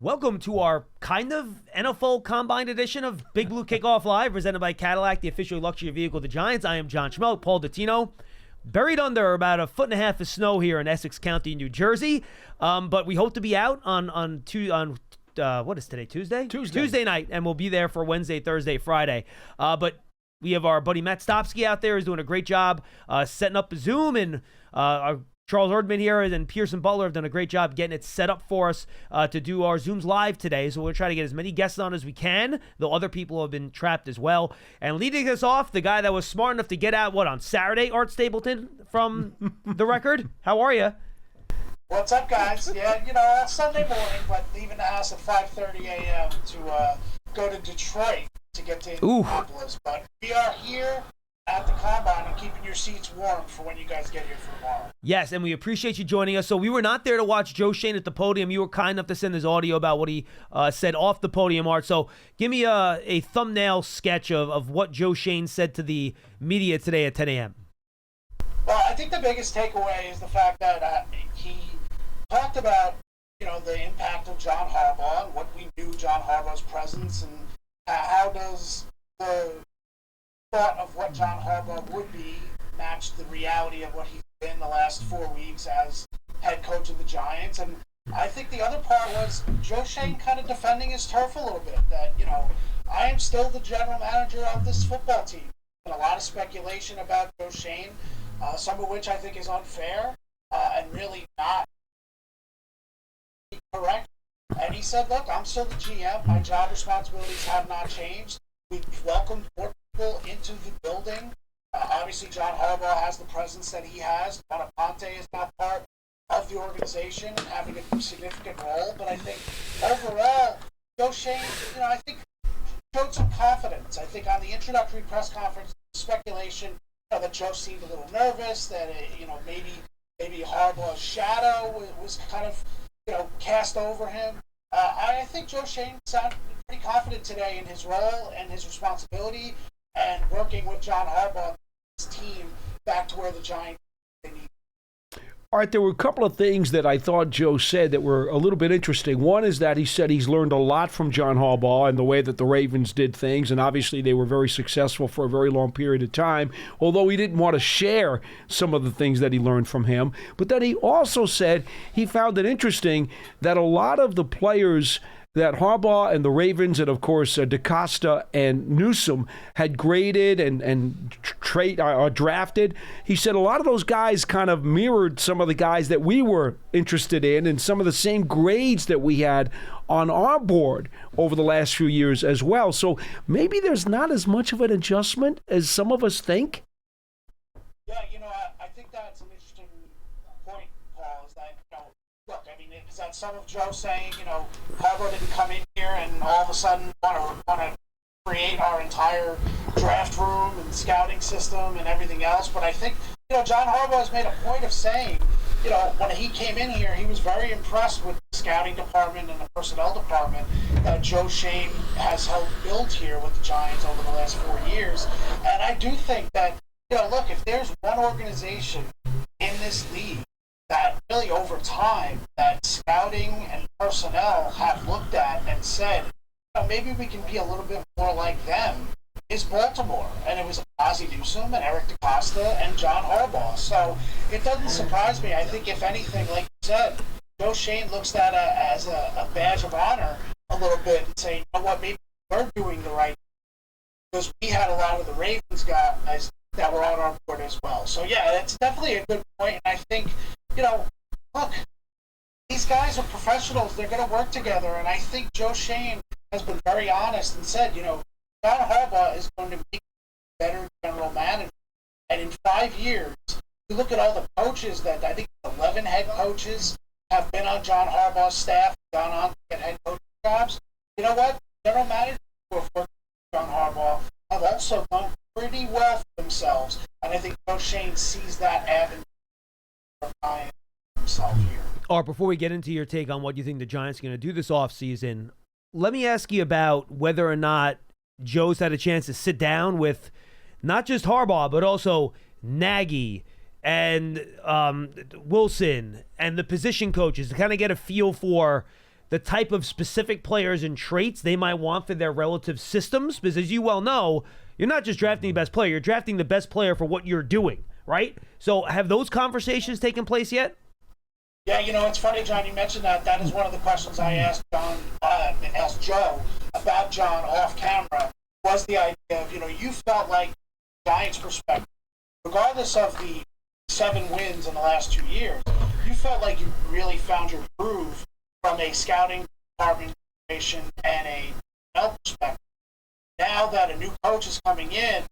Welcome to our kind of NFL Combine edition of Big Blue Kickoff Live, presented by Cadillac, the official luxury vehicle of the Giants. I am Jon Schmeelk, Paul Dottino. Buried under about 1.5 feet of snow here in Essex County, New Jersey. But we hope to be out on what is today, Tuesday? Tuesday night, and we'll be there for Wednesday, Thursday, Friday. But we have our buddy Matt Stopsky out there who's doing a great job setting up Zoom, and our Charles Erdman here and Pearson Butler have done a great job getting it set up for us to do our Zooms live today. So we'll try to get as many guests on as we can, though other people have been trapped as well. And leading us off, the guy that was smart enough to get out, on Saturday, Art Stapleton from The Record. How are you? What's up, guys? Yeah, Sunday morning, but leaving the house at 5:30 a.m. to go to Detroit to get to Indianapolis. But we are here at the Combine and keeping your seats warm for when you guys get here for tomorrow. Yes, and we appreciate you joining us. So we were not there to watch Joe Schoen at the podium. You were kind enough to send us audio about what he said off the podium, Art. So give me a thumbnail sketch of what Joe Schoen said to the media today at 10 a.m. Well, I think the biggest takeaway is the fact that he talked about, the impact of John Harbaugh and what we knew John Harbaugh's presence, and how does the thought of what John Harbaugh would be match the reality of what he's been the last 4 weeks as head coach of the Giants. And I think the other part was Joe Schoen kind of defending his turf a little bit, that, I am still the general manager of this football team. And a lot of speculation about Joe Schoen, some of which I think is unfair and really not correct. And he said, look, I'm still the GM. My job responsibilities have not changed. We've welcomed more people into the building. Obviously, John Harbaugh has the presence that he has. Ponte is not part of the organization and having a significant role. But I think overall, Joe Schoen, I think showed some confidence. I think on the introductory press conference, speculation that Joe seemed a little nervous, that maybe Harbaugh's shadow was kind of cast over him. I think Joe Schoen sounded pretty confident today in his role and his responsibility, and working with John Harbaugh and his team back to where the Giants need. All right, there were a couple of things that I thought Joe said that were a little bit interesting. One is that he said he's learned a lot from John Harbaugh and the way that the Ravens did things, and obviously they were very successful for a very long period of time, although he didn't want to share some of the things that he learned from him. But then he also said he found it interesting that a lot of the players that Harbaugh and the Ravens and, of course, DeCosta and Newsome had graded and drafted. He said a lot of those guys kind of mirrored some of the guys that we were interested in and some of the same grades that we had on our board over the last few years as well. So maybe there's not as much of an adjustment as some of us think. Yeah, I think that's an interesting point, Paul, is that, look, I mean, is that some of Joe saying, Harbaugh didn't come in here and all of a sudden want to create our entire draft room and scouting system and everything else? But I think, John Harbaugh has made a point of saying, when he came in here, he was very impressed with the scouting department and the personnel department that Joe Schoen has helped build here with the Giants over the last 4 years. And I do think that, look, if there's one organization in this league that really over time that scouting and personnel have looked at and said, maybe we can be a little bit more like them, is Baltimore. And it was Ozzie Newsome and Eric DeCosta and John Harbaugh. So it doesn't surprise me. I think if anything, like you said, Joe Schoen looks at it as a badge of honor a little bit and saying, maybe we're doing the right thing. Because we had a lot of the Ravens guys that were on our board as well. So yeah, that's definitely a good point. And I think, look, these guys are professionals. They're going to work together. And I think Joe Schoen has been very honest and said, John Harbaugh is going to be a better general manager. And in 5 years, you look at all the coaches that I think 11 head coaches have been on John Harbaugh's staff, gone on to get head coaching jobs. You know what? General managers who have worked with John Harbaugh have also done pretty well for themselves. And I think Joe Schoen sees that avenue for himself here. Art, before we get into your take on what you think the Giants are going to do this offseason, let me ask you about whether or not Joe's had a chance to sit down with not just Harbaugh, but also Nagy and Wilson and the position coaches to kind of get a feel for the type of specific players and traits they might want for their relative systems. Because as you well know, you're not just drafting the best player, you're drafting the best player for what you're doing, right? So have those conversations taken place yet? Yeah, it's funny, John, you mentioned that. That is one of the questions I asked Joe about John off camera, was the idea of, you felt like Giants' perspective, regardless of the 7 wins in the last 2 years, you felt like you really found your groove from a scouting department and a NL perspective. Now that a new coach is coming in,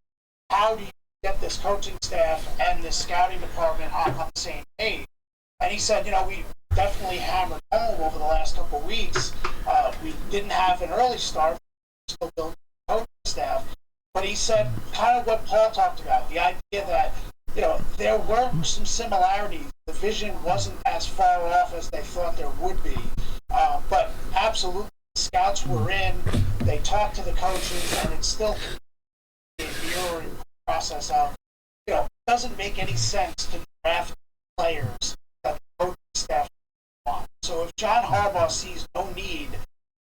how do you get this coaching staff and this scouting department on the same page? And he said, we definitely hammered home over the last couple of weeks. We didn't have an early start, still building the coaching staff. But he said kind of what Paul talked about, the idea that, there were some similarities. The vision wasn't as far off as they thought there would be. But absolutely, the scouts were in. They talked to the coaches, and it's still a mirroring process of, it doesn't make any sense to draft players that the coaching staff want. So if John Harbaugh sees no need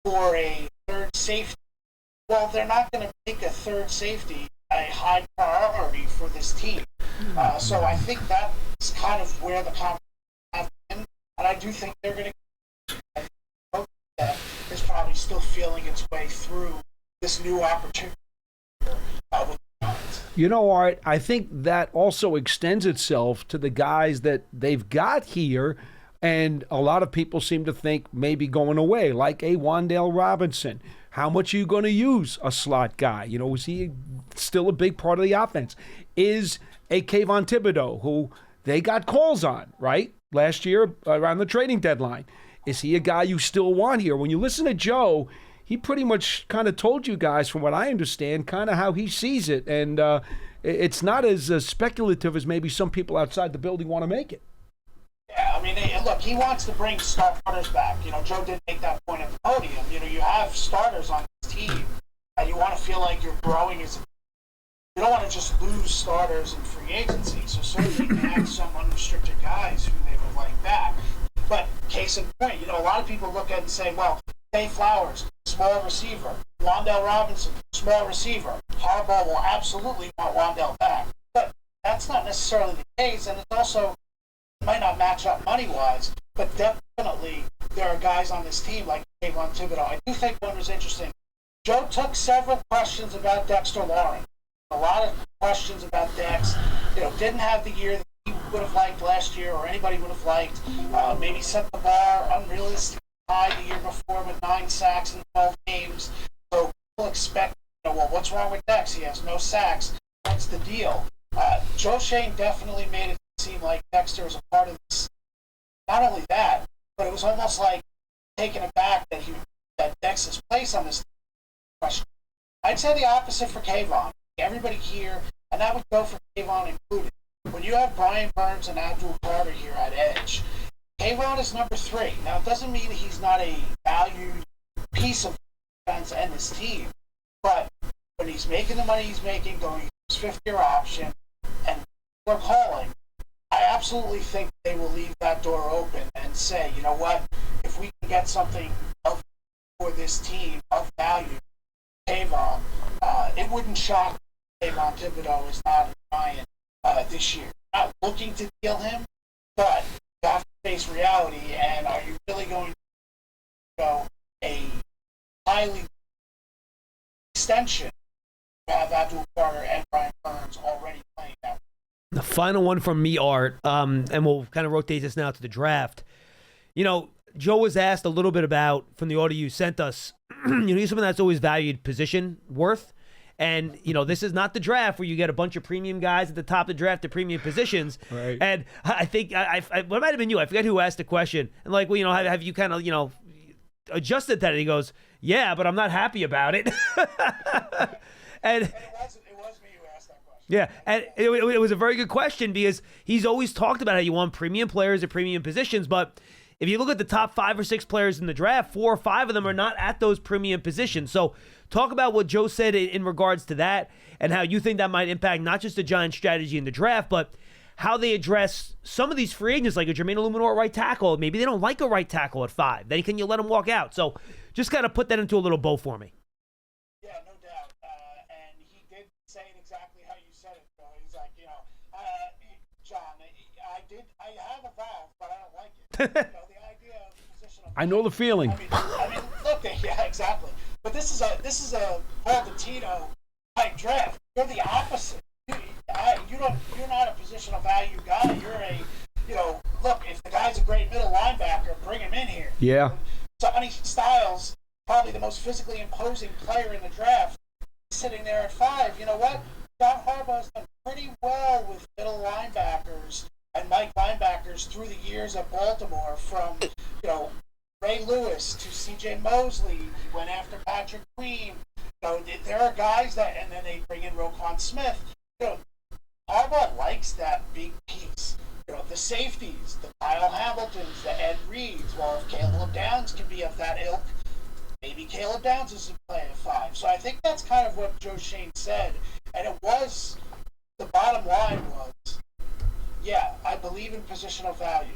for a third safety, well, they're not going to make a third safety a high priority for this team. So I think that's kind of where the conversation has been, and I do think they're going to. That is probably still feeling its way through this new opportunity with the Giants. Art, I think that also extends itself to the guys that they've got here, and a lot of people seem to think maybe going away, like a Wan'Dale Robinson. How much are you going to use a slot guy? Is he still a big part of the offense? Is a Kayvon Thibodeau, who they got calls on, right, last year around the trading deadline. Is he a guy you still want here? When you listen to Joe, he pretty much kind of told you guys, from what I understand, kind of how he sees it. And it's not as speculative as maybe some people outside the building want to make it. Yeah, I mean, look, he wants to bring starters back. Joe did make that point at the podium. You have starters on this team, and you want to feel like you're growing as a. You don't want to just lose starters in free agency. So certainly you have some unrestricted guys who they would like back. But case in point, a lot of people look at it and say, well, Zay Flowers, small receiver. Wan'Dale Robinson, small receiver. Harbaugh will absolutely want Wan'Dale back. But that's not necessarily the case, and it's also might not match up money-wise, but definitely there are guys on this team like Kayvon Thibodeau. I do think one was interesting. Joe took several questions about Dexter Lawrence. A lot of questions about Dex. Didn't have the year that he would have liked last year or anybody would have liked. Maybe set the bar unrealistically high the year before with 9 sacks in 12 games. So people expect, well, what's wrong with Dex? He has no sacks. What's the deal? Joe Shane definitely made it seem like Dexter was a part of this. Not only that, but it was almost like taken aback that Dex's place on this question. I'd say the opposite for Kayvon. Everybody here, and that would go for Kayvon included. When you have Brian Burns and Abdul Carter here at edge, Kayvon is number 3. Now, it doesn't mean he's not a valued piece of defense and his team, but when he's making the money he's making, going to his 5th-year option, and we're calling, I absolutely think they will leave that door open and say, you know what, if we can get something for this team of value, Kayvon, it wouldn't shock me if Kayvon Thibodeau is not a Giant this year. Not looking to deal him, but you have to face reality, and are you really going to go a highly extension to have Abdul Carter and Brian Burns already playing that? The final one from me, Art, and we'll kind of rotate this now to the draft. Joe was asked a little bit about, from the audio you sent us, he's someone that's always valued position worth. And, this is not the draft where you get a bunch of premium guys at the top of the draft at premium positions. Right. And I think, it might have been you, I forget who asked the question. And like, well, have you kind of, adjusted that? And he goes, yeah, but I'm not happy about it. And it was me who asked that question. Yeah, and it was a very good question because he's always talked about how you want premium players at premium positions, but if you look at the top 5 or 6 players in the draft, 4 or 5 of them are not at those premium positions. So talk about what Joe said in regards to that and how you think that might impact not just the Giants' strategy in the draft, but how they address some of these free agents, like a Jermaine Illuminor at right tackle. Maybe they don't like a right tackle at 5. Then can you let him walk out? So just kind of put that into a little bow for me. Yeah, no doubt. And he did say it exactly how you said it, Bill. He's like, John, I have evolved, but I don't like it. The idea of positional. I know the feeling. I mean, look, yeah, exactly. But this is a Paul Dottino type draft. You're the opposite. You're not a positional value guy. You're look, if the guy's a great middle linebacker, bring him in here. Yeah. Sonny Styles, probably the most physically imposing player in the draft, sitting there at 5. You know what? John Harbaugh's done pretty well with middle linebackers and Mike linebackers through the years at Baltimore, from Ray Lewis to C.J. Mosley. He went after Patrick Queen. There are guys that, and then they bring in Roquan Smith. Harbaugh likes that big piece. The safeties, the Kyle Hamiltons, the Ed Reeds. Well, if Caleb Downs can be of that ilk, maybe Caleb Downs is a play at 5. So I think that's kind of what Joe Schoen said. And the bottom line was, yeah, I believe in positional value.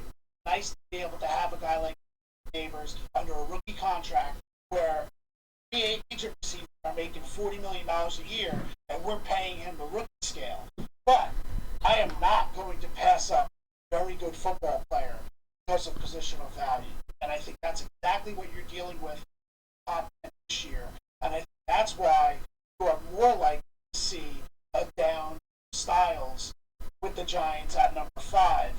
Nice to be able to have a guy like Neighbors under a rookie contract where free agent receivers are making $40 million a year and we're paying him the rookie scale. But I am not going to pass up a very good football player because of positional value. And I think that's exactly what you're dealing with this year. And I think that's why you are more likely to see a down Styles with the Giants at number 5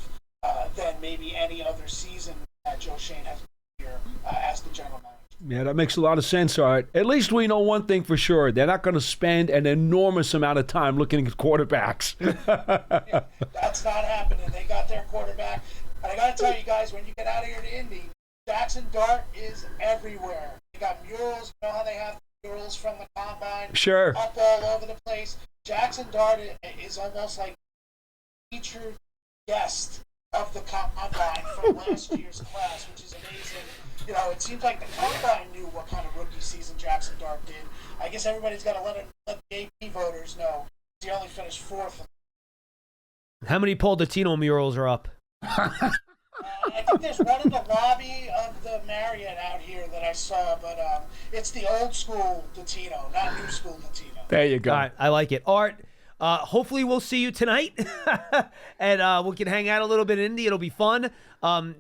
than maybe any other season that Joe Schoen has been here as the general manager. Yeah, that makes a lot of sense, Art. At least we know one thing for sure. They're not going to spend an enormous amount of time looking at quarterbacks. Yeah, that's not happening. They got their quarterback. And I got to tell you guys, when you get out of here to Indy, Jackson Dart is everywhere. They got murals. You know how they have murals from the combine? Sure. Up all over the place. Jackson Dart is almost like featured guest of the combine from last year's class, which is amazing. It seems like the combine knew what kind of rookie season Jackson Dart did. I guess everybody's got to let the AP voters know he only finished 4th. How many Paul Dottino murals are up? I think there's one in the lobby of the Marriott out here that I saw, but it's the old school Dottino, not new school Dottino. There you go. All right, I like it. Art, hopefully we'll see you tonight, and we can hang out a little bit in Indy. It'll be fun.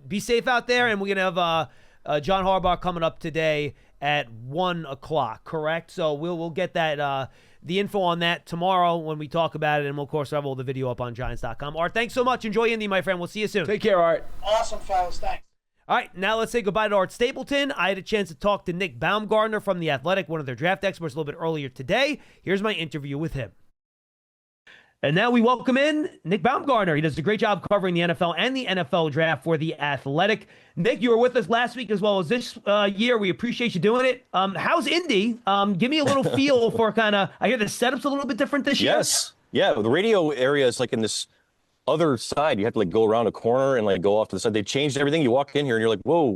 Be safe out there, and we're going to have John Harbaugh coming up today at 1 o'clock, correct? So we'll get that the info on that tomorrow when we talk about it, and we'll, of course, have all the video up on Giants.com. Art, thanks so much. Enjoy Indy, my friend. We'll see you soon. Take care, Art. Awesome, fellas. Thanks. All right, now let's say goodbye to Art Stapleton. I had a chance to talk to Nick Baumgardner from The Athletic, one of their draft experts, a little bit earlier today. Here's my interview with him. And now we welcome in Nick Baumgardner. He does a great job covering the NFL and the NFL draft for The Athletic. Nick, you were with us last week as well as this year. We appreciate you doing it. How's Indy? Give me a little feel for I hear the setup's a little bit different this year. Yes. Yeah, the radio area is like in this other side. You have to go around a corner and go off to the side. They changed everything. You walk in here and you're like, whoa,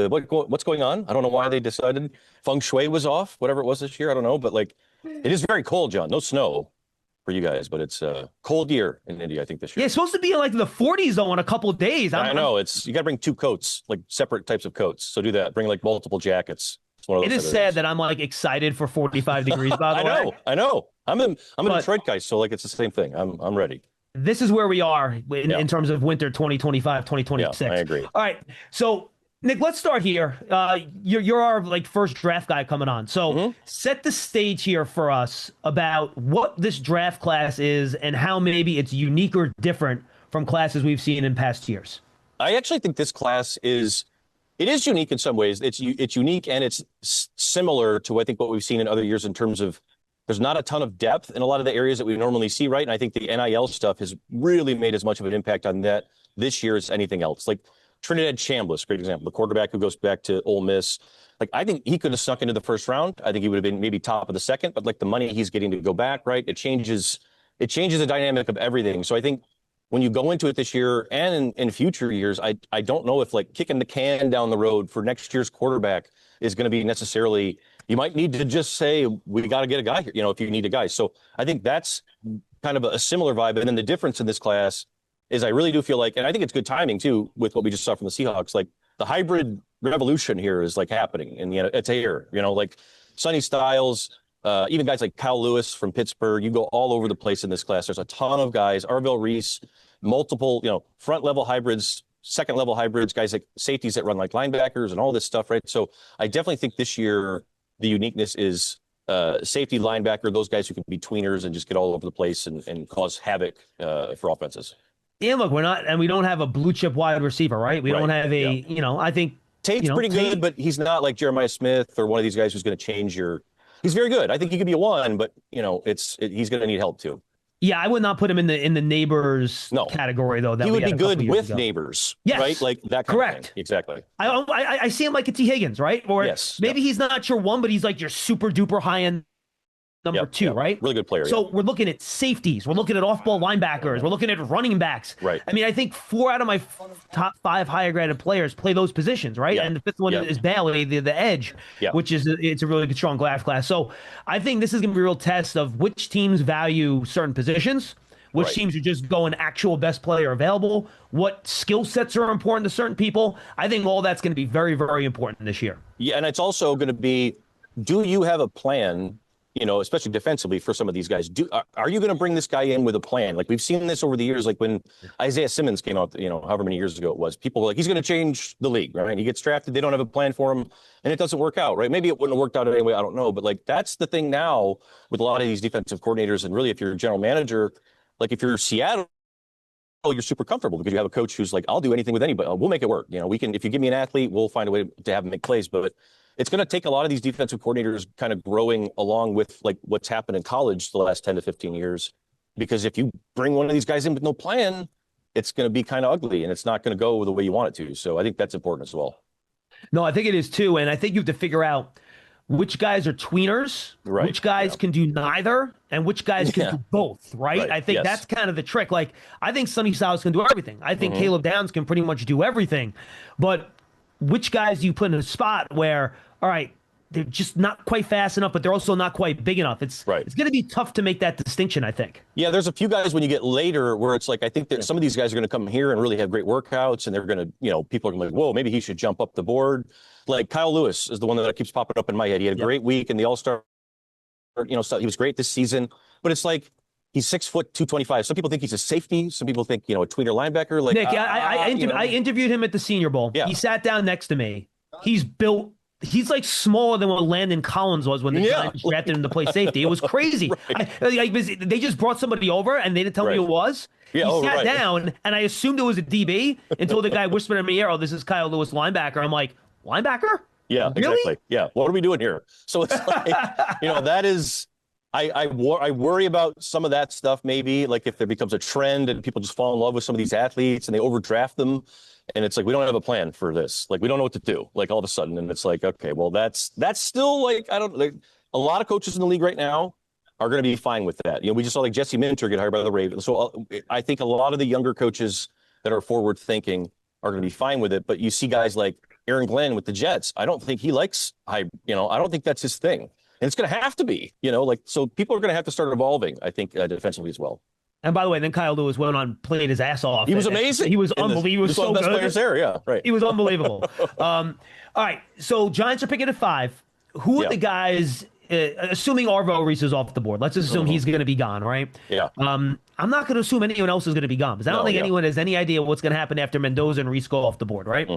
what's going on? I don't know why they decided feng shui was off, whatever it was this year. I don't know, but it is very cold, John. No snow for you guys, but it's a cold year in India, I think, this year. Yeah, it's supposed to be in the 40s though in a couple of days. I know. You got to bring 2 coats, separate types of coats. So do that. Bring multiple jackets. It's one of those. It is sad that I'm excited for 45 degrees. By the way, I know. I'm a Detroit guy, so it's the same thing. I'm ready. This is where we are in terms of winter 2025, 2026. Yeah, I agree. All right, so Nick, let's start here. You're our first draft guy coming on. So set the stage here for us about what this draft class is and how maybe it's unique or different from classes we've seen in past years. I actually think this class is unique in some ways. It's unique and it's similar to I think what we've seen in other years in terms of there's not a ton of depth in a lot of the areas that we normally see, right? And I think the NIL stuff has really made as much of an impact on that this year as anything else. Trinidad Chambliss, great example, the quarterback who goes back to Ole Miss. I think he could have snuck into the first round. I think he would have been maybe top of the second, but the money he's getting to go back, right? It changes the dynamic of everything. So I think when you go into it this year and in future years, I don't know if kicking the can down the road for next year's quarterback is going to be necessarily, you might need to just say, we got to get a guy here, if you need a guy. So I think that's kind of a similar vibe. And then the difference in this class is I really do feel like, and I think it's good timing too with what we just saw from the Seahawks. Like the hybrid revolution here is like happening, and it's here. Like Sonny Styles, even guys like Kyle Lewis from Pittsburgh. You go all over the place in this class. There's a ton of guys. Arvell Reese, multiple, front level hybrids, second level hybrids, guys like safeties that run like linebackers and all this stuff, right? So I definitely think this year the uniqueness is safety, linebacker, those guys who can be tweeners and just get all over the place and cause havoc for offenses. Yeah, look, we don't have a blue chip wide receiver, right? We don't have I think Tate's pretty good, but he's not like Jeremiah Smith or one of these guys who's going to change your. He's very good. I think he could be a 1, but he's going to need help too. Yeah, I would not put him in the Neighbors category though. That he would be good with ago. Neighbors, yes, right? Like that. Kind of thing. Exactly. I see him like a T. Higgins, right? Or maybe he's not your 1, but he's like your super duper high end number 2, right? Really good player. So we're looking at safeties. We're looking at off-ball linebackers. We're looking at running backs. Right. I mean, I think 4 out of my top 5 higher graded players play those positions, right? Yeah. And the 5th one is Bailey, the edge, which is it's a really good, strong draft class. So I think this is going to be a real test of which teams value certain positions, which teams are just going actual best player available, what skill sets are important to certain people. I think all that's going to be very, very important this year. Yeah, and it's also going to be, do you have a plan, especially defensively for some of these guys? Are you going to bring this guy in with a plan? Like we've seen this over the years, like when Isaiah Simmons came out, however many years ago it was, people were like, he's going to change the league, right? He gets drafted, they don't have a plan for him, and it doesn't work out, right? Maybe it wouldn't have worked out anyway, I don't know. But like that's the thing now with a lot of these defensive coordinators, and really if you're a general manager, like if you're Seattle, you're super comfortable because you have a coach who's like, I'll do anything with anybody. We'll make it work. We can, if you give me an athlete, we'll find a way to have him make plays. But it's going to take a lot of these defensive coordinators kind of growing along with like what's happened in college the last 10 to 15 years. Because if you bring one of these guys in with no plan, it's going to be kind of ugly and it's not going to go the way you want it to. So I think that's important as well. No, I think it is too. And I think you have to figure out which guys are tweeners, which guys can do neither, and which guys can do both, right? I think that's kind of the trick. Like, I think Sonny Styles can do everything. I think Caleb Downs can pretty much do everything. But which guys do you put in a spot where, all right, they're just not quite fast enough, but they're also not quite big enough? It's going to be tough to make that distinction, I think. Yeah, there's a few guys when you get later where it's like, I think that some of these guys are going to come here and really have great workouts, and they're going to, people are going to be like, whoa, maybe he should jump up the board. Like Kyle Lewis is the one that keeps popping up in my head. He had a great week in the All-Star, he was great this season, but it's like, he's 6 foot 225. Some people think he's a safety. Some people think, a tweener linebacker. Like Nick, I interviewed him at the Senior Bowl. Yeah. He sat down next to me. He's built. He's like smaller than what Landon Collins was when the Giants drafted him to play safety. It was crazy. They just brought somebody over and they didn't tell me who it was. He sat down and I assumed it was a DB until the guy whispered in my ear, "Oh, this is Kyle Lewis, linebacker." I'm like, linebacker? Yeah, really? Exactly. Yeah. What are we doing here? So it's like, that is. I worry about some of that stuff, maybe like if there becomes a trend and people just fall in love with some of these athletes and they overdraft them, and it's like, we don't have a plan for this. Like, we don't know what to do, like all of a sudden. And it's like, okay, well, that's still like, a lot of coaches in the league right now are going to be fine with that. We just saw like Jesse Minter get hired by the Ravens. So I think a lot of the younger coaches that are forward thinking are going to be fine with it. But you see guys like Aaron Glenn with the Jets. I don't think he likes I don't think that's his thing. And it's going to have to be, so people are going to have to start evolving, I think, defensively as well. And by the way, then Kyle Lewis went on, played his ass off. He was amazing. He was unbelievable. He was so best good. Players there, yeah, right. He was unbelievable. All right, so Giants are picking at 5. Who are the guys, assuming Arvell Reese is off the board, let's assume he's going to be gone, right? Yeah. I'm not going to assume anyone else is going to be gone, because I don't think anyone has any idea what's going to happen after Mendoza and Reese go off the board, right?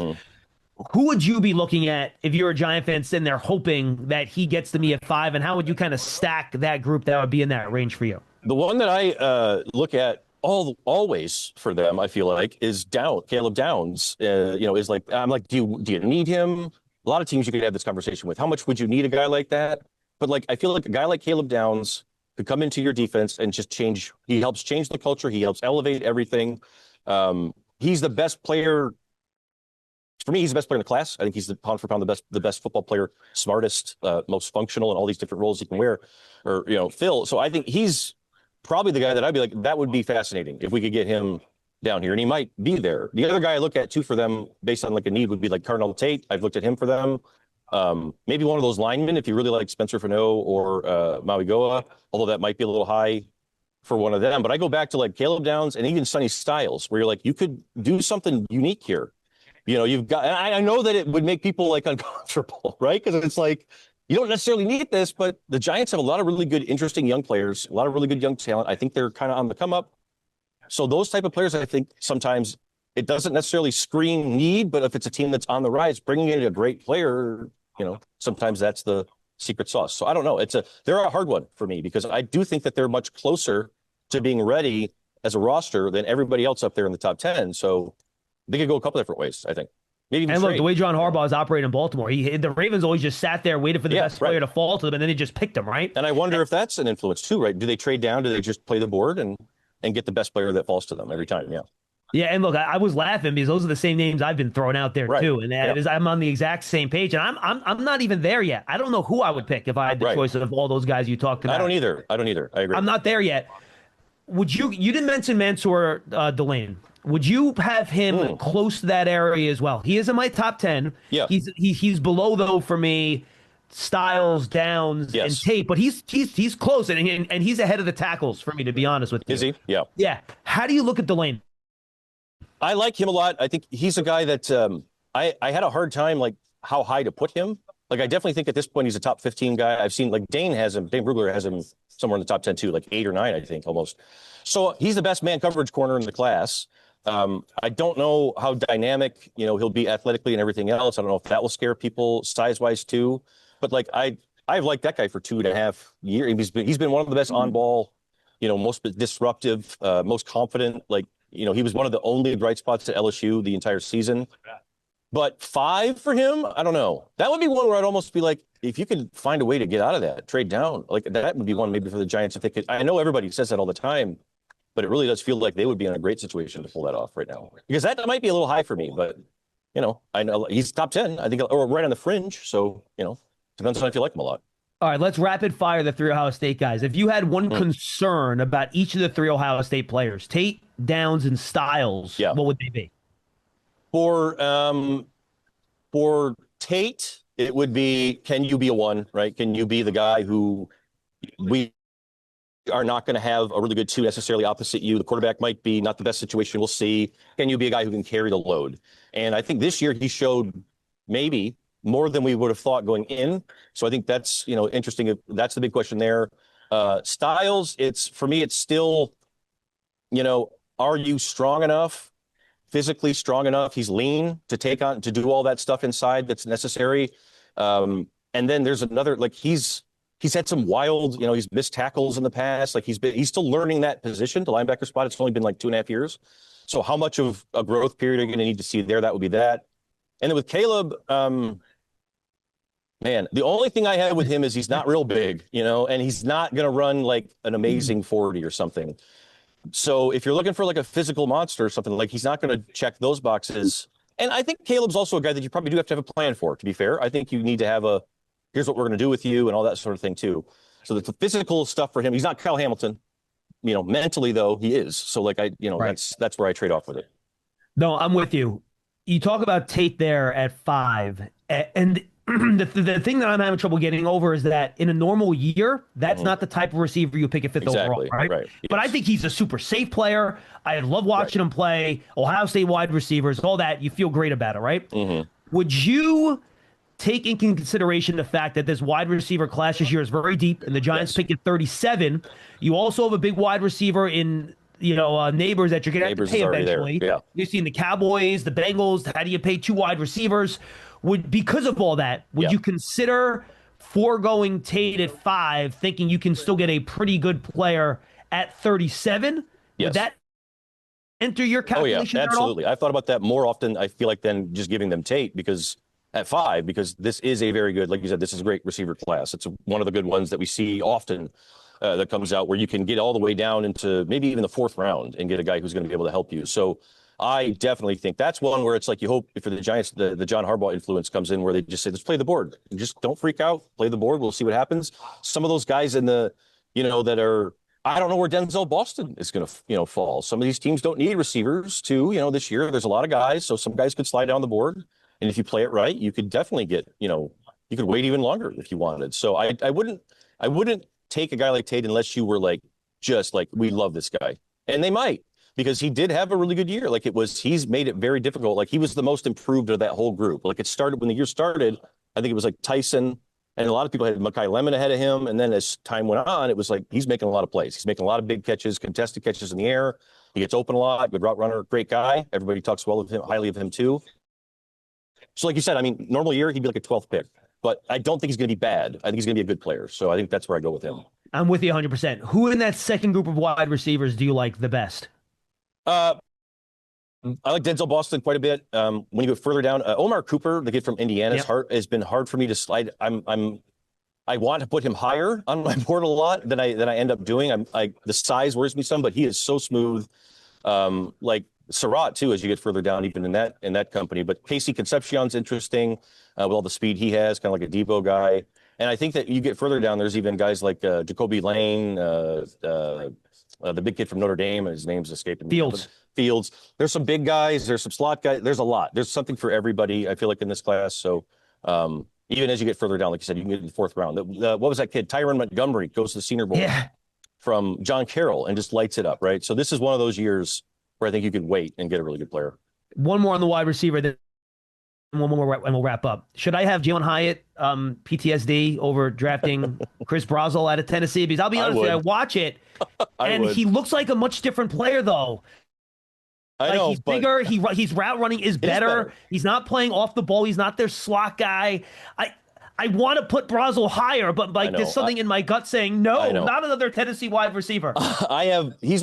Who would you be looking at if you're a Giant fan sitting there hoping that he gets to me at 5, and how would you kind of stack that group that would be in that range for you? The one that I look at always for them, I feel like, is Caleb Downs. Is like, I'm like, do you need him? A lot of teams you could have this conversation with. How much would you need a guy like that? But like, I feel like a guy like Caleb Downs could come into your defense and just change. He helps change the culture. He helps elevate everything. He's the best player. For me, he's the best player in the class. I think he's pound for pound the best football player, smartest, most functional in all these different roles he can wear or fill. So I think he's probably the guy that I'd be like, that would be fascinating if we could get him down here, and he might be there. The other guy I look at too for them based on like a need would be like Cardinal Tate. I've looked at him for them. Maybe one of those linemen if you really like Spencer Fano or Maui Goa, although that might be a little high for one of them. But I go back to like Caleb Downs and even Sonny Styles, where you're like, you could do something unique here. You've got, and I know that it would make people like uncomfortable, right? Because it's like, you don't necessarily need this, but the Giants have a lot of really good, interesting young players, a lot of really good young talent. I think they're kind of on the come up. So those type of players, I think sometimes it doesn't necessarily scream need, but if it's a team that's on the rise, bringing in a great player, sometimes that's the secret sauce. So I don't know. They're a hard one for me because I do think that they're much closer to being ready as a roster than everybody else up there in the top 10. So they could go a couple different ways, I think. Maybe even and look, trade. the way John Harbaugh is operating in Baltimore, the Ravens always just sat there, waited for the best player to fall to them, and then they just picked him, right? And I wonder if that's an influence too, right? Do they trade down? Do they just play the board and get the best player that falls to them every time? Yeah. Yeah, and look, I was laughing because those are the same names I've been throwing out there too, and I'm on the exact same page, and I'm not even there yet. I don't know who I would pick if I had the choice of all those guys you talked about. I don't either. I agree. I'm not there yet. Would you didn't mention Mansour Delane. Would you have him close to that area as well? He is in my top 10. Yeah. He's below though for me. Styles, Downs, and Tate, but he's close, and he's ahead of the tackles for me, to be honest with you. Is he? Yeah. Yeah. How do you look at Delane? I like him a lot. I think he's a guy that I had a hard time like how high to put him. Like I definitely think at this point he's a top 15 guy. I've seen like Dane Brugler has him somewhere in the top 10 too, like 8 or 9, I think almost. So he's the best man coverage corner in the class. I don't know how dynamic, he'll be athletically and everything else. I don't know if that will scare people size-wise too. But like I've liked that guy for 2.5 years. He's been one of the best on ball, most disruptive, most confident. Like he was one of the only bright spots at LSU the entire season. But 5 for him, I don't know. That would be one where I'd almost be like, if you could find a way to get out of that, trade down, like that would be one maybe for the Giants if they could. I know everybody says that all the time, but it really does feel like they would be in a great situation to pull that off right now. Because that might be a little high for me, but I know he's top 10, I think, or right on the fringe. So, depends on if you like him a lot. All right, let's rapid fire the 3 Ohio State guys. If you had one concern about each of the 3 Ohio State players, Tate, Downs, and Styles, what would they be? For Tate, it would be, can you be a 1, right? Can you be the guy who we are not going to have a really good 2 necessarily opposite you? The quarterback might be not the best situation. We'll see. Can you be a guy who can carry the load? And I think this year he showed maybe more than we would have thought going in. So I think that's, interesting. That's the big question there. Styles, for me, it's still, are you strong enough, physically strong enough? He's lean to do all that stuff inside that's necessary. And then there's another, like he's had some wild, he's missed tackles in the past. Like he's still learning that position, the linebacker spot. It's only been like 2.5 years. So how much of a growth period are you going to need to see there? That would be that. And then with Caleb, man, the only thing I had with him is he's not real big, and he's not going to run like an amazing 40 or something. So if you're looking for like a physical monster or something, like he's not going to check those boxes. And I think Caleb's also a guy that you probably do have to have a plan for, to be fair. I think you need to have here's what we're going to do with you and all that sort of thing too. So the physical stuff for him, he's not Kyle Hamilton, mentally though he is. So like that's where I trade off with it. No, I'm with you. You talk about Tate there at 5, and the thing that I'm having trouble getting over is that in a normal year, that's not the type of receiver you pick at 5th overall, right? Yes. But I think he's a super safe player. I love watching him play. Ohio State wide receivers, all that. You feel great about it, right? Mm-hmm. Would you take into consideration the fact that this wide receiver class this year is very deep, and the Giants picked at 37? You also have a big wide receiver in Neighbors that you're going to have to pay eventually. Yeah. You've seen the Cowboys, the Bengals. How do you pay 2 wide receivers? Because of all that, would you consider foregoing Tate at 5, thinking you can still get a pretty good player at 37? Yes. Would that enter your calculation? Oh, yeah, absolutely. I've thought about that more often, I feel like, than just giving them Tate at 5, because this is a very good, like you said, this is a great receiver class. It's one of the good ones that we see often. That comes out where you can get all the way down into maybe even the 4th round and get a guy who's going to be able to help you. So I definitely think that's one where it's like you hope for the Giants, the John Harbaugh influence comes in where they just say, let's play the board. Just don't freak out. Play the board. We'll see what happens. Some of those guys in the, that are, I don't know where Denzel Boston is going to, fall. Some of these teams don't need receivers too. This year there's a lot of guys. So some guys could slide down the board. And if you play it right, you could definitely get, you could wait even longer if you wanted. So I wouldn't take a guy like Tate unless you were like just like, we love this guy. And they might, because he did have a really good year. Like he's made it very difficult. Like he was the most improved of that whole group. Like it started when the year started, I think it was like Tyson, and a lot of people had Makai Lemon ahead of him. And then as time went on, it was like, he's making a lot of plays. He's making a lot of big catches, contested catches in the air. He gets open a lot, good route runner, great guy. Everybody talks well of him, highly of him too. So like you said, I mean, normal year, he'd be like a 12th pick, but I don't think he's going to be bad. I think he's going to be a good player. So I think that's where I go with him. I'm with you 100%. Who in that second group of wide receivers do you like the best? I like Denzel Boston quite a bit. When you go further down, Omar Cooper, the kid from Indiana, has been hard for me to slide. I want to put him higher on my board a lot than I end up doing. The size worries me some, but he is so smooth. Like Surratt too, as you get further down, even in that company. But Casey Concepcion's interesting with all the speed he has, kind of like a Debo guy. And I think that you get further down, there's even guys like Jacoby Lane, the big kid from Notre Dame, his name's escaping me. Fields. There's some big guys. There's some slot guys. There's a lot. There's something for everybody, I feel like, in this class. So even as you get further down, like you said, you can get in the fourth round. What was that kid? Tyron Montgomery goes to the Senior Bowl from John Carroll and just lights it up, right? So this is one of those years where I think you could wait and get a really good player. One more on the wide receiver, then one more, and we'll wrap up. Should I have Jalen Hyatt PTSD over drafting Chris Brazel out of Tennessee? Because I'll be honest with you, I watch it, and he looks like a much different player, though. I know, he's bigger. He's route running is better. He's not playing off the ball. He's not their slot guy. I want to put Brazel higher, but like there's something in my gut saying no, not another Tennessee wide receiver. He's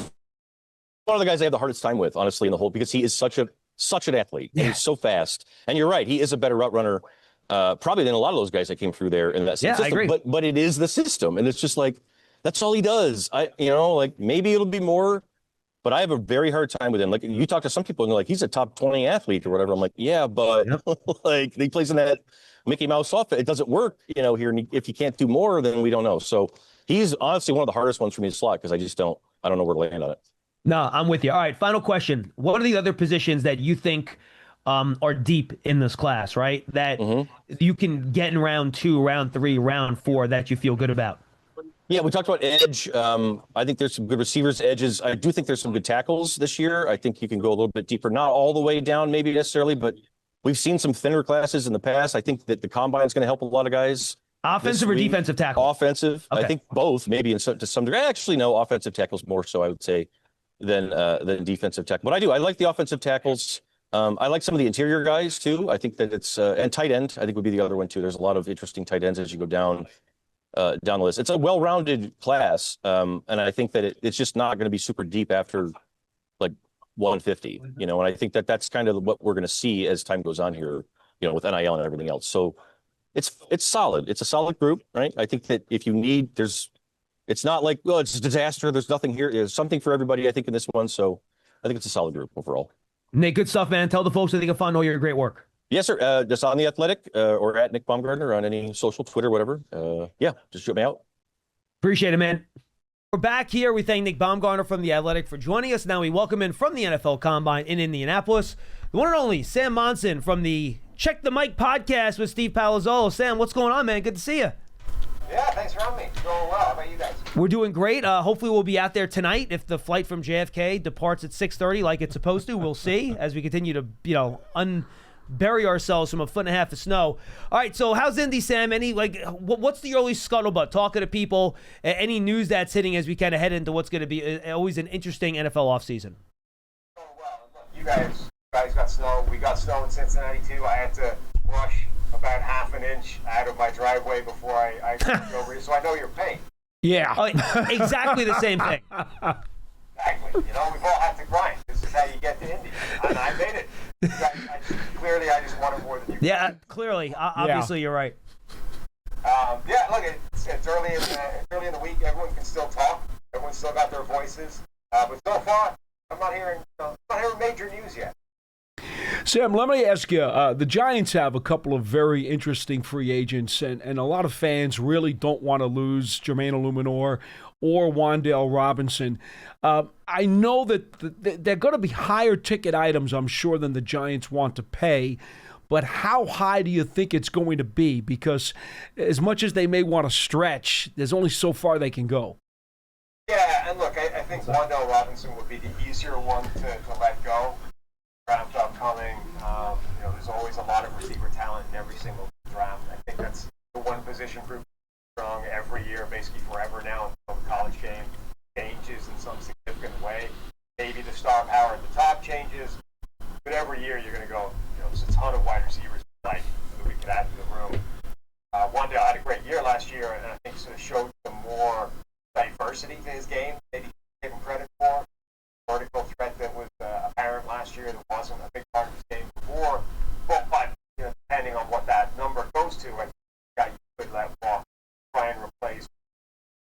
one of the guys I have the hardest time with, honestly, in the whole, because he is such an athlete. Yeah. He's so fast, and you're right. He is a better route runner, probably than a lot of those guys that came through there in that system. I agree. But it is the system, and it's just like that's all he does. Like maybe it'll be more. But I have a very hard time with him. Like you talk to some people and they're like, he's a top 20 athlete or whatever. I'm like, yeah, but like he plays in that Mickey Mouse offense. It doesn't work, here. And if you can't do more, then we don't know. So he's honestly one of the hardest ones for me to slot because I don't know where to land on it. No, I'm with you. All right, final question. What are the other positions that you think are deep in this class, right? That you can get in round 2, round 3, round 4 that you feel good about? Yeah, we talked about edge. I think there's some good receivers, edges. I do think there's some good tackles this year. I think you can go a little bit deeper, not all the way down maybe necessarily, but we've seen some thinner classes in the past. I think that the combine is going to help a lot of guys. Offensive or defensive tackle? Offensive. Okay. I think both, maybe to some degree. Actually, no, offensive tackles more so, I would say, than defensive tackle. But I like the offensive tackles. I like some of the interior guys too. I think that it's and tight end, I think would be the other one too. There's a lot of interesting tight ends as you go down the list. It's a well-rounded class, and I think that it's just not going to be super deep after like 150, and I think that that's kind of what we're going to see as time goes on here, with NIL and everything else. So it's solid. It's a solid group, right? I think that if you need, it's not like, well, it's a disaster. There's nothing here. There's something for everybody, I think, in this one. So I think it's a solid group overall. Nick, good stuff, man. Tell the folks that they can find all your great work. Yes, sir. Just on The Athletic or at Nick Baumgardner on any social, Twitter, whatever. Just shoot me out. Appreciate it, man. We're back here. We thank Nick Baumgardner from The Athletic for joining us. Now we welcome in from the NFL Combine in Indianapolis, the one and only Sam Monson from the Check the Mic podcast with Steve Palazzolo. Sam, what's going on, man? Good to see you. Yeah, thanks for having me. Going well. How about you guys? We're doing great. Hopefully we'll be out there tonight. If the flight from JFK departs at 6:30 like it's supposed to, we'll see as we continue to, bury ourselves from a foot and a half of snow. All right, so how's Indy, Sam? What's the early scuttlebutt? Talking to people, any news that's hitting as we kind of head into what's going to be always an interesting NFL offseason? Oh, well, look, you guys got snow. We got snow in Cincinnati, too. I had to rush about half an inch out of my driveway before I got over here, so I know your pain. Yeah. Exactly the same thing. Exactly. We've all had to grind. This is how you get to Indy. And I made it. Clearly, I just wanted more than you. Yeah, clearly. Obviously, you're right. Look, it's early in the week. Everyone can still talk. Everyone's still got their voices. But so far, I'm not hearing major news yet. Sam, let me ask you, the Giants have a couple of very interesting free agents, and a lot of fans really don't want to lose Jermaine Illuminor or Wan'Dale Robinson. I know that they're going to be higher ticket items, I'm sure, than the Giants want to pay, but how high do you think it's going to be? Because as much as they may want to stretch, there's only so far they can go. Yeah, and look, think Wandale Robinson would be the easier one to let go. Draft upcoming. There's always a lot of receiver talent in every single draft. I think that's the one position group strong every year, basically forever now, until the college game changes in some significant way. Maybe the star power at the top changes, but every year you're going to go, there's a ton of wide receivers that we could add to the room. Wandale had a great year last year, and I think sort of showed some more diversity to his game that he gave him credit for. Vertical threat that was apparent last year that wasn't a big part of his game before. But depending on what that number goes to, I think the guy you could let walk, try and replace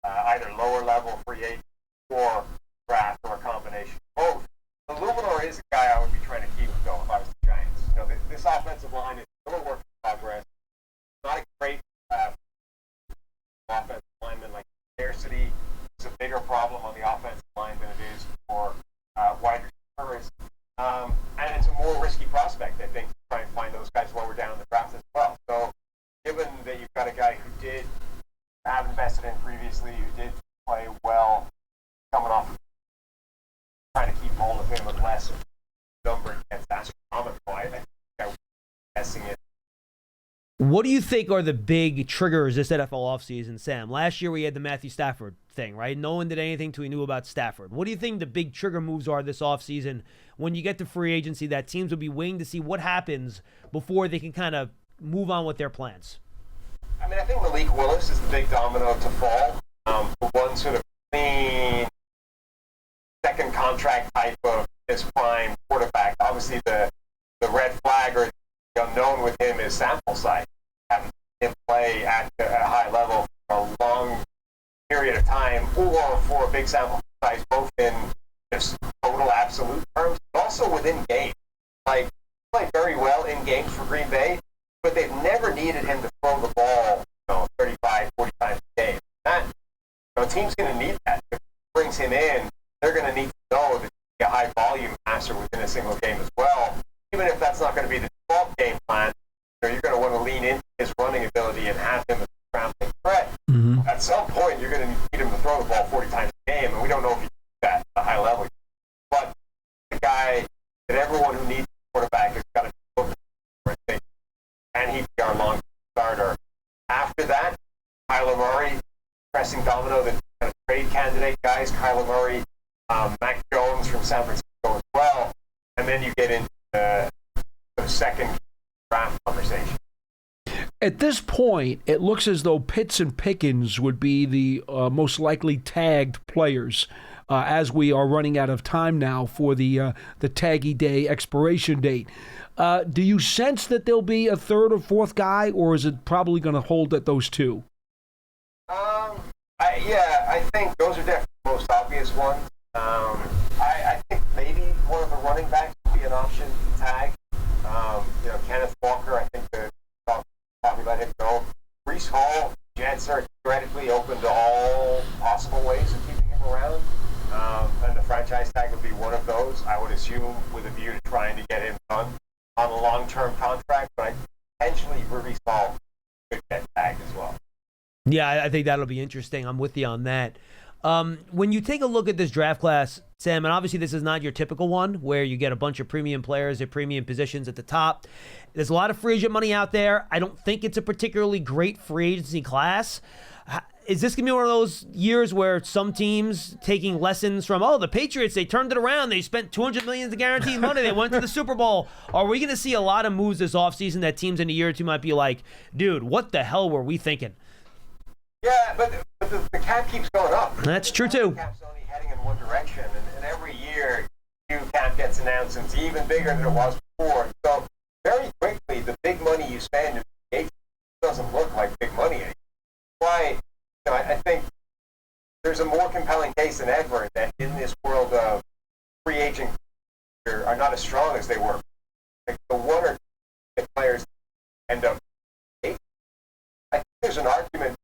either lower level free agent or draft or a combination of both. The Luminor is a guy I would be trying to keep though if I was the Giants. This offensive line is still a work in progress. Not a great offensive lineman. Like scarcity is a bigger problem on the offensive line than it is for wide receivers. And it's a more risky prospect, I think, to try and find those guys lower down in the draft as well. So given that you've got a guy who did have invested in previously, who did play well, coming off trying to keep hold of him unless the number gets astronomical, I think I would be guessing it. What do you think are the big triggers this NFL offseason, Sam? Last year we had the Matthew Stafford thing, right? No one did anything till we knew about Stafford. What do you think the big trigger moves are this offseason when you get to free agency that teams will be waiting to see what happens before they can kind of move on with their plans? I mean, I think Malik Willis is the big domino to fall. The one sort of clean second contract type of this prime quarterback. Obviously, the red flag or the unknown with him is sample size. Haven't seen him play at a high level for a long period of time, or for a big sample size, both in just total absolute terms, but also within games. Like, he played very well in games for Green Bay, but they've never needed him to throw the ball, 35, 40 times a game. That, a team's going to need that. If it brings him in, they're going to need to know that he's a high volume passer within a single game as well. Even if that's not going to be the default game plan, you're going to want to lean into his running ability and have him as a scrambling threat. Mm-hmm. At some point, you're going to need him to throw the ball 40 times a game, and we don't know if he can do that at a high level. But the guy that everyone who needs a quarterback has got to be looking for, I think, and he'd be our long starter. After that, Kyler Murray, pressing domino, the kind of trade candidate guys, Kyler Murray, Mac Jones from San Francisco as well, and then you get into the second draft conversation. At this point, it looks as though Pitts and Pickens would be the most likely tagged players as we are running out of time now for the taggy day expiration date. Do you sense that there'll be a third or fourth guy, or is it probably going to hold at those two? I think those are definitely the most obvious ones. I think maybe one of the running backs would be an option to tag. Kenneth Walker, I think they'll probably let him go. Breece Hall, Jets are theoretically open to all possible ways of keeping him around. And the franchise tag would be one of those, I would assume, with a view to trying to get him done on a long-term contract. But potentially Breece Hall could get tagged as well. Yeah, I think that'll be interesting. I'm with you on that. When you take a look at this draft class, Sam, and obviously this is not your typical one where you get a bunch of premium players at premium positions at the top. There's a lot of free agent money out there. I don't think it's a particularly great free agency class. Is this going to be one of those years where some teams taking lessons from, the Patriots, they turned it around. They spent $200 million to guaranteed money. They went to the Super Bowl. Are we going to see a lot of moves this offseason that teams in a year or two might be like, dude, what the hell were we thinking? Yeah, but the cap keeps going up. That's true, too. The cap's only heading in one direction, and every year new cap gets announced, and it's even bigger than it was before. So very quickly, the big money you spend in free agency doesn't look like big money anymore. Why? I think there's a more compelling case than ever that in this world of free agent are not as strong as they were. Like the one or two players end up. I think there's an argument,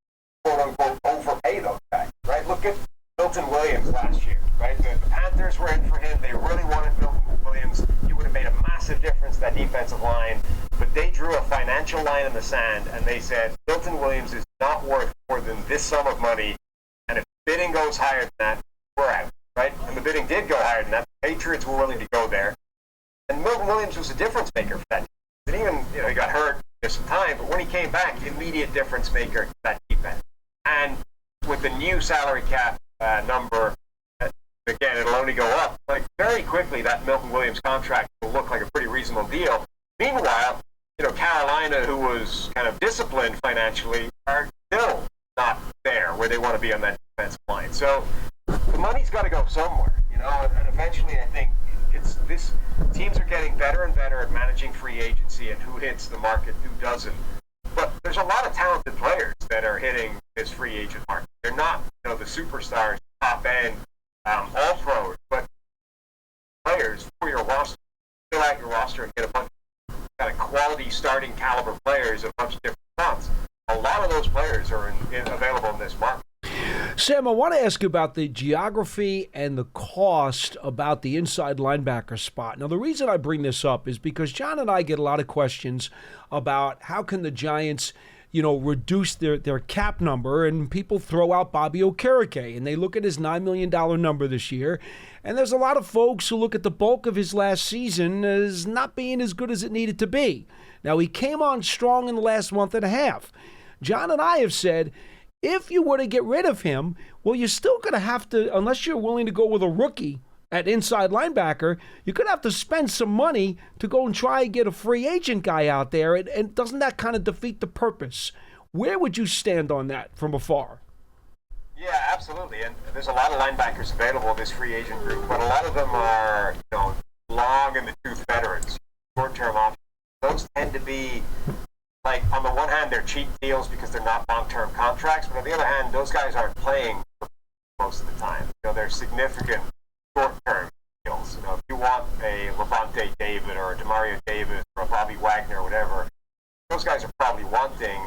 quote unquote, overpay those guys, right? Look at Milton Williams last year, right? The Panthers were in for him. They really wanted Milton Williams. He would have made a massive difference to that defensive line, but they drew a financial line in the sand and they said Milton Williams is not worth more than this sum of money, and if bidding goes higher than that, we're out, right? And the bidding did go higher than that. The Patriots were willing to go there. And Milton Williams was a difference maker for that team. And even, he got hurt for some time, but when he came back, immediate difference maker for that defense. And with the new salary cap number, again, it'll only go up. Like, very quickly, that Milton Williams contract will look like a pretty reasonable deal. Meanwhile, Carolina, who was kind of disciplined financially, are still not there where they want to be on that defensive line. So the money's got to go somewhere, and eventually I think teams are getting better and better at managing free agency and who hits the market, who doesn't. But there's a lot of talented players that are hitting this free agent market. They're not, the superstars, top end, all pros, but players for your roster, fill out your roster and get a bunch of kind of quality starting caliber players, a bunch of different spots. A lot of those players are available in this market. Sam, I want to ask you about the geography and the cost about the inside linebacker spot. Now, the reason I bring this up is because John and I get a lot of questions about how can the Giants, reduce their cap number, and people throw out Bobby Okereke, and they look at his $9 million number this year, and there's a lot of folks who look at the bulk of his last season as not being as good as it needed to be. Now, he came on strong in the last month and a half. John and I have said, if you were to get rid of him, well, you're still going to have to, unless you're willing to go with a rookie at inside linebacker, you're going to have to spend some money to go and try and get a free agent guy out there. And doesn't that kind of defeat the purpose? Where would you stand on that from afar? Yeah, absolutely. And there's a lot of linebackers available in this free agent group, but a lot of them are, long in the tooth veterans, short-term options. Those tend to be, like, on the one hand, they're cheap deals because they're not long-term contracts, but on the other hand, those guys aren't playing most of the time. They're significant short-term deals. If you want a Levante David or a Demario Davis or a Bobby Wagner or whatever, those guys are probably wanting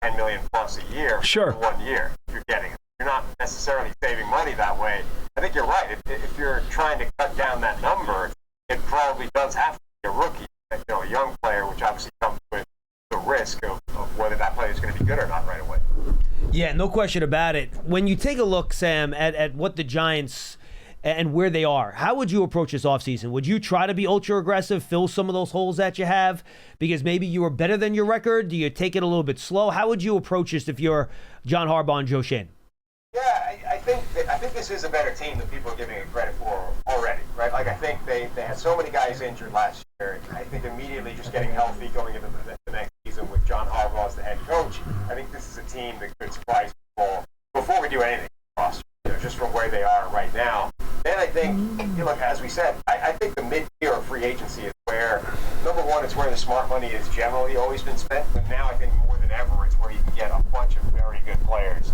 $10 million plus a year Sure. for 1 year if you're getting it. You're not necessarily saving money that way. I think you're right. If you're trying to cut down that number, it probably does have to be a rookie, a young player, which obviously comes with the risk of whether that player is going to be good or not right away. Yeah, no question about it. When you take a look, Sam, at what the Giants and where they are, how would you approach this offseason? Would you try to be ultra-aggressive, fill some of those holes that you have because maybe you were better than your record? Do you take it a little bit slow? How would you approach this if you're John Harbaugh and Joe Schoen? Yeah, I think this is a better team than people are giving it credit for already, right? Like, I think they had so many guys injured last year. I think immediately just getting healthy going into the next season with John Harbaugh as the head coach, I think this is a team that could surprise people before we do anything, just from where they are right now. And I think, as we said, I think the mid-tier of free agency is where, number one, it's where the smart money has generally always been spent, but now I think more than ever, it's where you can get a bunch of very good players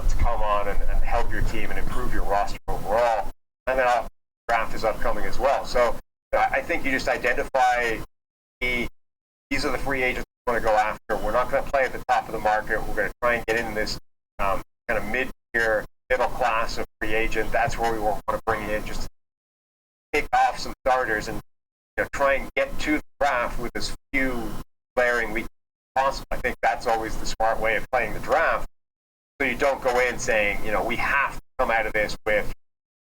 to come on and help your team and improve your roster overall. And then the draft is upcoming as well. So I think you just identify these are the free agents we want to go after. We're not going to play at the top of the market. We're going to try and get in this kind of mid-tier, middle class of free agent. That's where we want to bring in, just to kick off some starters and try and get to the draft with as few glaring weaknesses as possible. I think that's always the smart way of playing the draft. So you don't go in saying, we have to come out of this with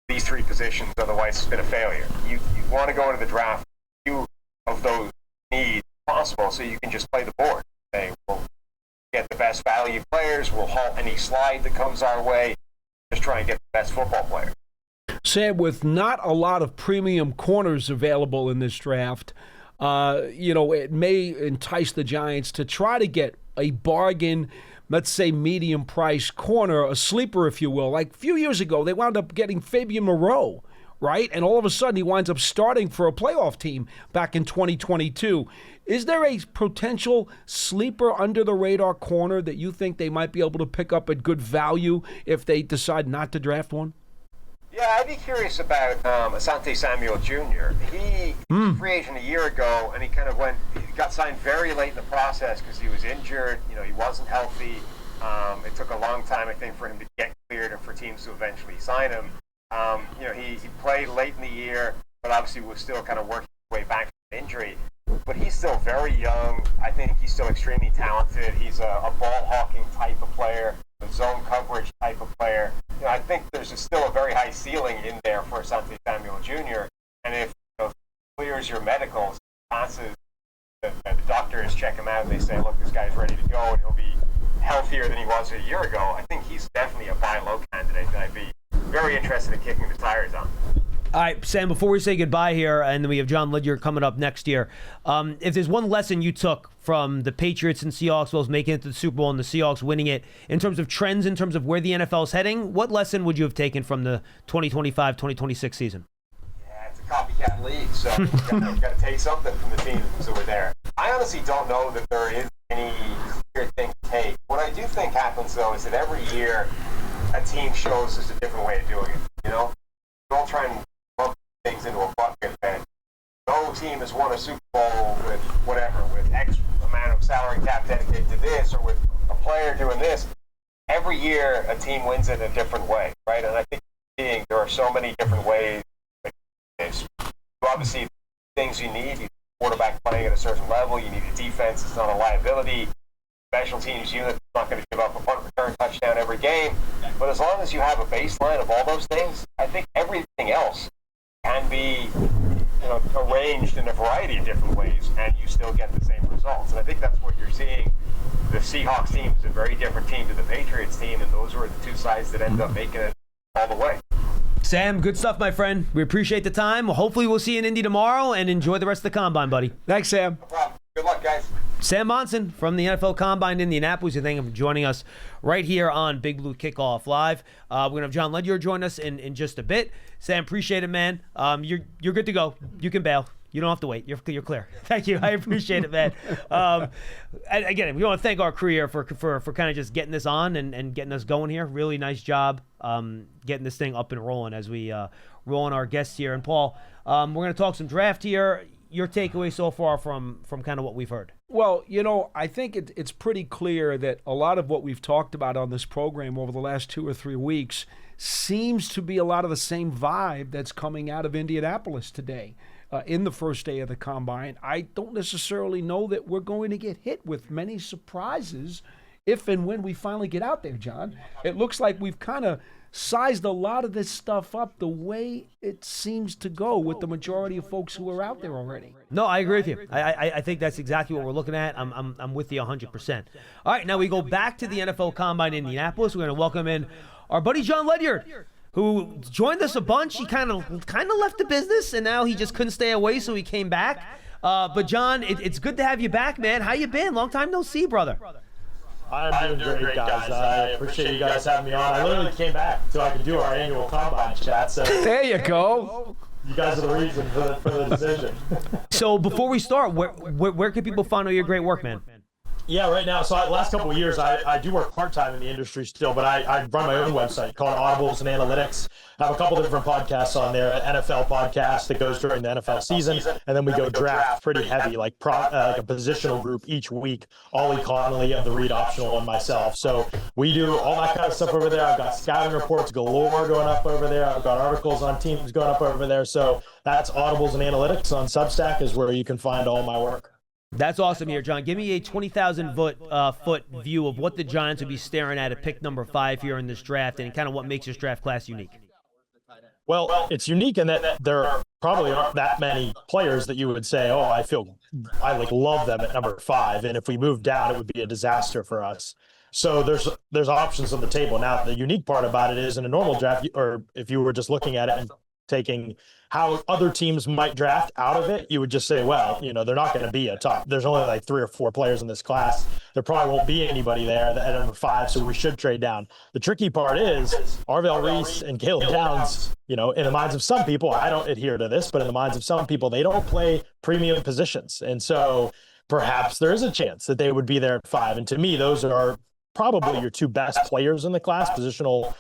these three positions, otherwise it's been a failure. You want to go into the draft with few of those needs possible, so you can just play the board. Say, we'll get the best value players, we'll halt any slide that comes our way, just try and get the best football player. Sam, with not a lot of premium corners available in this draft, it may entice the Giants to try to get a bargain, let's say medium price corner, a sleeper, if you will. Like a few years ago, they wound up getting Fabian Moreau, right? And all of a sudden, he winds up starting for a playoff team back in 2022. Is there a potential sleeper under-the-radar corner that you think they might be able to pick up at good value if they decide not to draft one? Yeah, I'd be curious about Asante Samuel Jr. He was a free agent a year ago, and he got signed very late in the process because he was injured. He wasn't healthy. It took a long time, I think, for him to get cleared and for teams to eventually sign him. He played late in the year, but obviously was still kind of working his way back from injury. But he's still very young. I think he's still extremely talented. He's a ball-hawking type of player, a zone coverage type of player. I think there's still a very high ceiling in there for Asante Samuel Jr. And if clears your medicals, passes, the doctors check him out and they say, look, this guy's ready to go and he'll be healthier than he was a year ago, I think he's definitely a buy low candidate that I'd be very interested in kicking the tires on. All right, Sam, before we say goodbye here, and then we have Jon Ledyard coming up next year, if there's one lesson you took from the Patriots and Seahawks, both making it to the Super Bowl and the Seahawks winning it, in terms of trends, in terms of where the NFL is heading, what lesson would you have taken from the 2025-2026 season? Yeah, it's a copycat league, so you've got to take something from the teams that were there. I honestly don't know that there is any clear thing to take. What I do think happens, though, is that every year a team shows us a different way of doing it, Don't try and lump things into a bucket that no team has won a Super Bowl with X amount of salary cap dedicated to this, or with a player doing this. Every year a team wins it in a different way, right? And I think there are so many different ways. Obviously, things you need quarterback playing at a certain level, you need a defense that's not a liability, special teams unit that's not going to give up a punt return touchdown every game. But as long as you have a baseline of all those things, I think everything else can be arranged in a variety of different ways, and you still get the same results. And I think that's what you're seeing. The Seahawks team is a very different team to the Patriots team, and those were the two sides that ended up making it all the way. Sam, good stuff, my friend. We appreciate the time. Hopefully we'll see you in Indy tomorrow, and enjoy the rest of the Combine, buddy. Thanks, Sam. No problem. Good luck, guys. Sam Monson from the NFL Combine in Indianapolis. We thank him for joining us right here on Big Blue Kickoff Live. We're going to have Jon Ledyard join us in just a bit. Sam, appreciate it, man. You're good to go. You can bail. You don't have to wait. You're clear. Thank you. I appreciate it, man. And again, we want to thank our crew here for kind of just getting this on and getting us going here. Really nice job getting this thing up and rolling as we roll on our guests here. And Paul, we're going to talk some draft here. Your takeaway so far from kind of what we've heard? Well, I think it's pretty clear that a lot of what we've talked about on this program over the last 2 or 3 weeks seems to be a lot of the same vibe that's coming out of Indianapolis today. In the first day of the Combine, I don't necessarily know that we're going to get hit with many surprises if and when we finally get out there, John. It looks like we've kind of sized a lot of this stuff up the way it seems to go with the majority of folks who are out there already. No, I agree with you. I think that's exactly what we're looking at. I'm with you 100%. All right, now we go back to the NFL Combine in Indianapolis. We're going to welcome in our buddy Jon Ledyard, who joined us a bunch. He kind of left the business, and now he just couldn't stay away, so he came back. But Jon, it's good to have you back, man. How you been? Long time no see, brother. I'm doing great, guys. I appreciate you guys having me on. I literally came back so I could do our annual Combine chat. So there you go. You guys are the reason for the decision. So before we start, where can people find all your great work, man? Yeah, right now. So the last couple of years, I do work part-time in the industry still, but I run my own website called Audibles and Analytics. I have a couple of different podcasts on there, an NFL podcast that goes during the NFL season, and then we go draft pretty heavy, like a positional group each week, Ollie Connolly of the Read Optional and myself. So we do all that kind of stuff over there. I've got scouting reports galore going up over there. I've got articles on teams going up over there. So that's Audibles and Analytics on Substack is where you can find all my work. That's awesome here, Jon. Give me a 20,000 foot view of what the Giants would be staring at pick number 5 here in this draft, and kind of what makes this draft class unique. Well, it's unique in that there probably aren't that many players that you would say, oh, I love them at number 5, and if we moved down, it would be a disaster for us. So there's options on the table. Now, the unique part about it is in a normal draft, or if you were just looking at it and taking how other teams might draft out of it, you would just say, well, they're not going to be a top. There's only like 3 or 4 players in this class. There probably won't be anybody there at number 5, so we should trade down. The tricky part is Arvell Reese and Caleb Downs, in the minds of some people, I don't adhere to this, but in the minds of some people, they don't play premium positions. And so perhaps there is a chance that they would be there at 5. And to me, those are probably your 2 best players in the class, positional,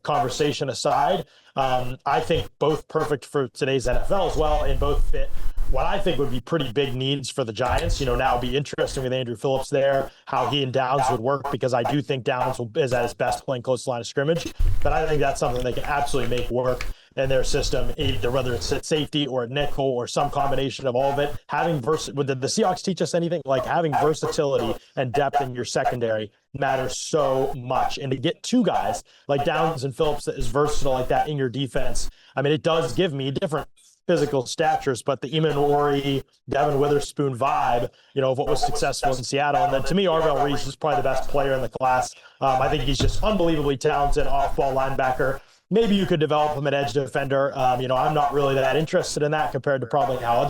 conversation aside. I think both perfect for today's NFL as well, and both fit what I think would be pretty big needs for the Giants. Now it'll be interesting with Andrew Phillips there, how he and Downs would work, because I do think Downs is at his best playing close to the line of scrimmage, but I think that's something they can absolutely make work. in their system, either whether it's at safety or at nickel or some combination of all of it. Having did the Seahawks teach us anything? Like, having versatility and depth in your secondary matters so much. And to get two guys like Downs and Phillips that is versatile like that in your defense, I mean, it does give me different physical statures, but the Eamon Devin Witherspoon vibe, of what was successful in Seattle. And then to me, Arvell Reese is probably the best player in the class. I think he's just unbelievably talented off-ball linebacker. Maybe you could develop him at edge defender. I'm not really that interested in that compared to probably how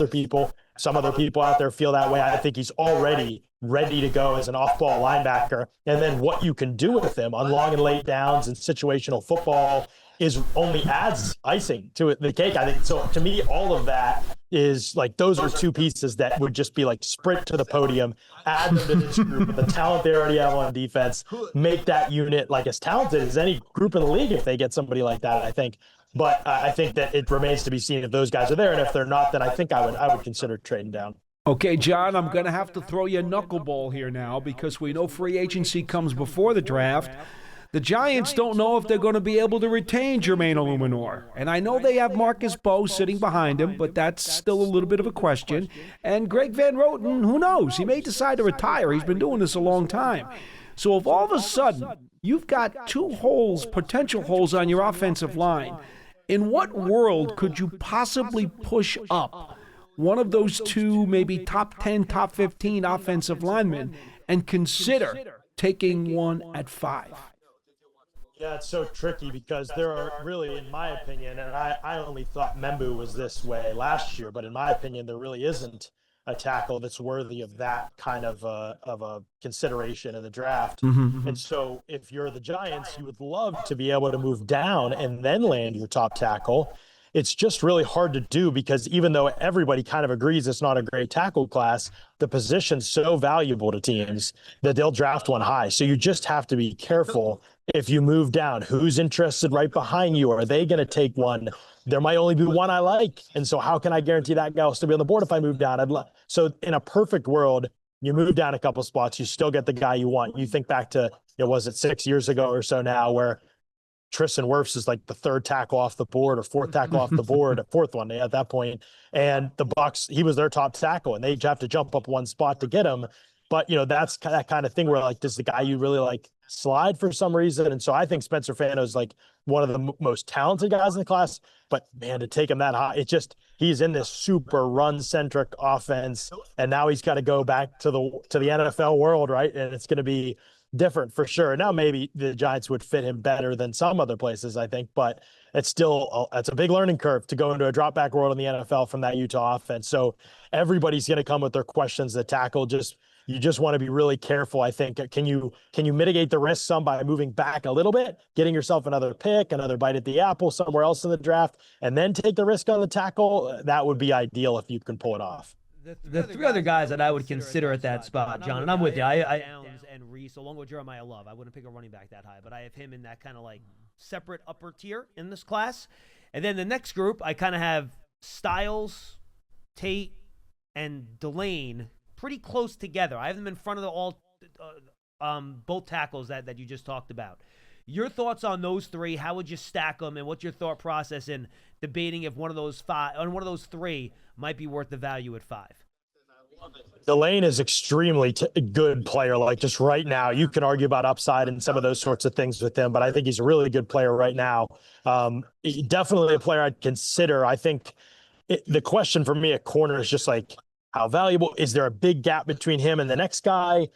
some other people out there feel that way. I think he's already ready to go as an off-ball linebacker. And then what you can do with him on long and late downs and situational football is only adds icing to it, the cake. I think so. To me, all of that is like, those are two pieces that would just be like sprint to the podium, add them to this group with the talent they already have on defense, make that unit like as talented as any group in the league if they get somebody like that, I think. But I think that it remains to be seen if those guys are there, and if they're not, then I think I would consider trading down. Okay, John, I'm going to have to throw you a knuckleball here now because we know free agency comes before the draft. The Giants don't know if they're going to be able to retain Jermaine Illuminor. And I know they have Marcus Bowe sitting behind him, but that's still a little bit of a question. And Greg Van Roten, who knows? He may decide to retire. He's been doing this a long time. So if all of a sudden you've got two potential holes on your offensive line, in what world could you possibly push up one of those two, maybe top 10, top 15 offensive linemen and consider taking one at 5? Yeah, it's so tricky because there are really, in my opinion, and I only thought Membu was this way last year, but in my opinion, there really isn't a tackle that's worthy of that kind of a consideration in the draft. Mm-hmm. And so if you're the Giants, you would love to be able to move down and then land your top tackle. It's just really hard to do because even though everybody kind of agrees it's not a great tackle class, the position's so valuable to teams that they'll draft one high. So you just have to be careful if you move down. Who's interested right behind you? Are they going to take one? There might only be one I like. And so how can I guarantee that guy will still be on the board if I move down? So in a perfect world, you move down a couple spots, you still get the guy you want. You think back to, was it 6 years ago or so now, where Tristan Wirfs is like the third tackle off the board or fourth tackle off the board, a fourth one at that point. And the Bucs, he was their top tackle, and they have to jump up one spot to get him. But, that's that kind of thing where, like, does the guy you really like slide for some reason? And so I think Spencer Fano is like one of the most talented guys in the class. But, man, to take him that high, he's in this super run-centric offense, and now he's got to go back to the NFL world, right? And it's going to be different for sure. Now maybe the Giants would fit him better than some other places, I think, but it's still it's a big learning curve to go into a drop back world in the NFL from that Utah offense. So everybody's going to come with their questions. The tackle, you just want to be really careful. I think can you mitigate the risk some by moving back a little bit, getting yourself another pick, another bite at the apple somewhere else in the draft, and then take the risk on the tackle? That would be ideal if you can pull it off. The three other guys that I would consider at that spot, John, and I'm with you. I and Reese, along with Jeremiah Love. I wouldn't pick a running back that high, but I have him in that kind of like separate upper tier in this class. And then the next group, I kind of have Styles, Tate, and Delane pretty close together. I have them in front of both tackles that you just talked about. Your thoughts on those three? How would you stack them, and what's your thought process in debating if one of those three might be worth the value at 5? Delane is extremely good player. Like, just right now, you can argue about upside and some of those sorts of things with him, but I think he's a really good player right now. Definitely a player I'd consider. I think the question for me at corner is just like, how valuable is there? A big gap between him and the next guy?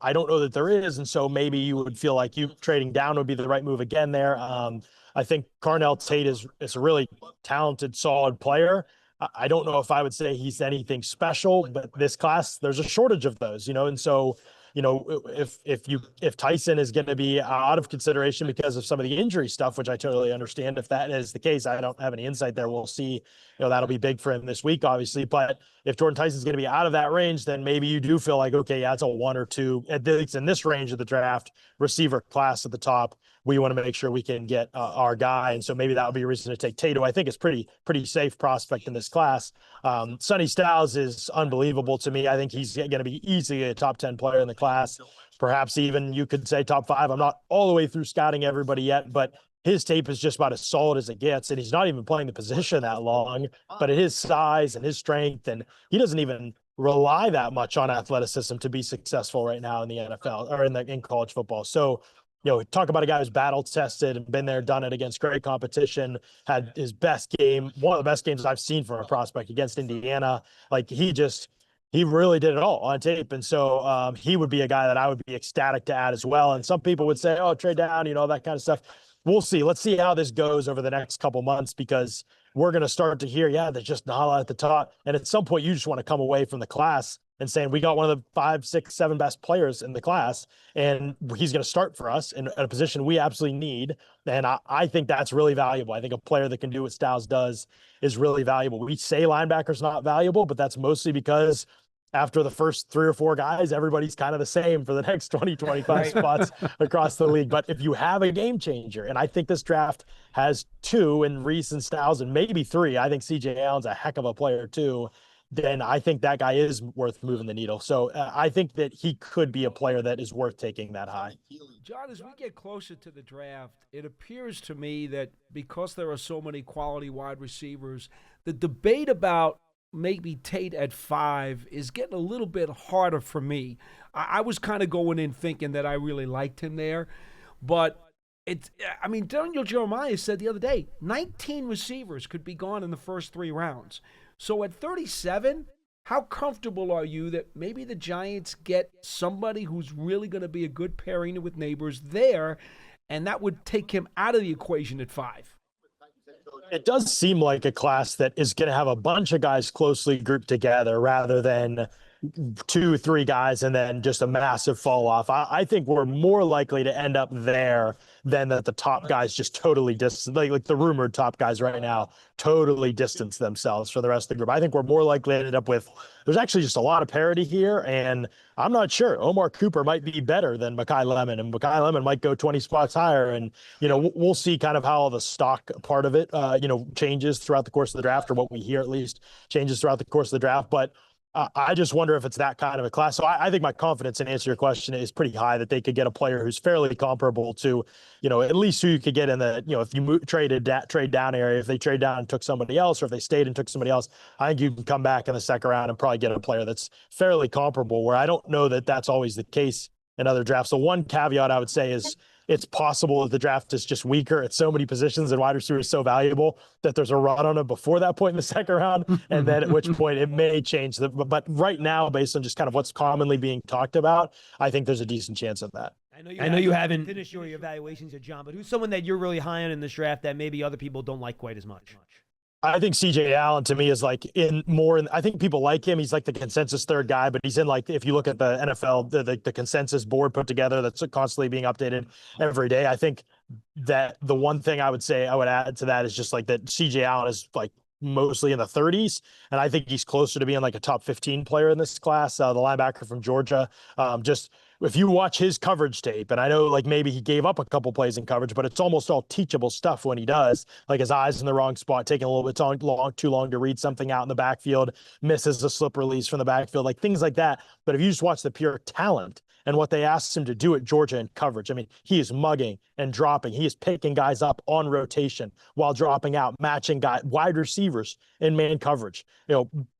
I don't know that there is, and so maybe you would feel like trading down would be the right move again there. I think Carnell Tate is a really talented, solid player. I don't know if I would say he's anything special, but this class, there's a shortage of those, and so, if Tyson is going to be out of consideration because of some of the injury stuff, which I totally understand. If that is the case, I don't have any insight there. We'll see. That'll be big for him this week, obviously. But if Jordan Tyson's going to be out of that range, then maybe you do feel like, okay, yeah, it's a 1 or 2, at least in this range of the draft, receiver class at the top. We want to make sure we can get our guy. And so maybe that would be a reason to take Tato. I think it's pretty safe prospect in this class. Sonny Styles is unbelievable to me. I think he's going to be easily a top 10 player in the class. perhaps even you could say top 5. I'm not all the way through scouting everybody yet, but his tape is just about as solid as it gets. And he's not even playing the position that long, but at his size and his strength, and he doesn't even rely that much on athleticism to be successful right now in the NFL or in college football. So, talk about a guy who's battle tested and been there, done it against great competition, had his best game, one of the best games I've seen from a prospect against Indiana. Like he really did it all on tape. And so he would be a guy that I would be ecstatic to add as well. And some people would say, oh, trade down, that kind of stuff. We'll see. Let's see how this goes over the next couple months, because we're going to start to hear, there's just not a lot at the top. And at some point, you just want to come away from the class and saying, we got one of the 5, 6, 7 best players in the class, and he's going to start for us in a position we absolutely need. And I think that's really valuable. I think a player that can do what Styles does is really valuable. We say linebacker's not valuable, but that's mostly because after the first 3 or 4 guys, everybody's kind of the same for the next 20, 25 spots across the league. But if you have a game changer, and I think this draft has 2 in Reese and Styles and maybe 3, I think CJ Allen's a heck of a player too, then I think that guy is worth moving the needle. So I think that he could be a player that is worth taking that high. John, as we get closer to the draft, it appears to me that because there are so many quality wide receivers, the debate about maybe Tate at 5 is getting a little bit harder for me. I was kind of going in thinking that I really liked him there, but Daniel Jeremiah said the other day, 19 receivers could be gone in the first 3 rounds. So at 37, how comfortable are you that maybe the Giants get somebody who's really going to be a good pairing with Neighbors there, and that would take him out of the equation at 5? It does seem like a class that is going to have a bunch of guys closely grouped together rather than 2, 3 guys and then just a massive fall off. I think we're more likely to end up there than that the top guys just totally distance, like the rumored top guys right now, totally distance themselves from the rest of the group. I think we're more likely to end up with, there's actually just a lot of parity here, and I'm not sure. Omar Cooper might be better than Mekhi Lemon, and Mekhi Lemon might go 20 spots higher. And, we'll see kind of how the stock part of it, changes throughout the course of the draft, or what we hear at least changes throughout the course of the draft. But I just wonder if it's that kind of a class. So I think my confidence in answer your question is pretty high that they could get a player who's fairly comparable to, at least who you could get in the, if you trade down area, if they trade down and took somebody else, or if they stayed and took somebody else, I think you can come back in the second round and probably get a player that's fairly comparable, where I don't know that that's always the case in other drafts. So one caveat I would say is, it's possible that the draft is just weaker at so many positions and wide receiver is so valuable that there's a run on it before that point in the second round. And then at which point it may change. But right now, based on just kind of what's commonly being talked about, I think there's a decent chance of that. I know you haven't finished your evaluations yet, John, but who's someone that you're really high on in this draft that maybe other people don't like quite as much? I think CJ Allen to me is like I think people like him. He's like the consensus 3rd guy, but he's in, like, if you look at the NFL, the consensus board put together that's constantly being updated every day. I think that the one thing I would say I would add to that is just like that CJ Allen is like mostly in the 30s. And I think he's closer to being like a top 15 player in this class, the linebacker from Georgia. Just if you watch his coverage tape, and I know like maybe he gave up a couple plays in coverage, but it's almost all teachable stuff when he does, like his eyes in the wrong spot, taking a little bit too long to read something out in the backfield, misses a slip release from the backfield, like things like that. But if you just watch the pure talent and what they asked him to do at Georgia in coverage, I mean, he is mugging and dropping. He is picking guys up on rotation while dropping out, matching wide receivers in man coverage,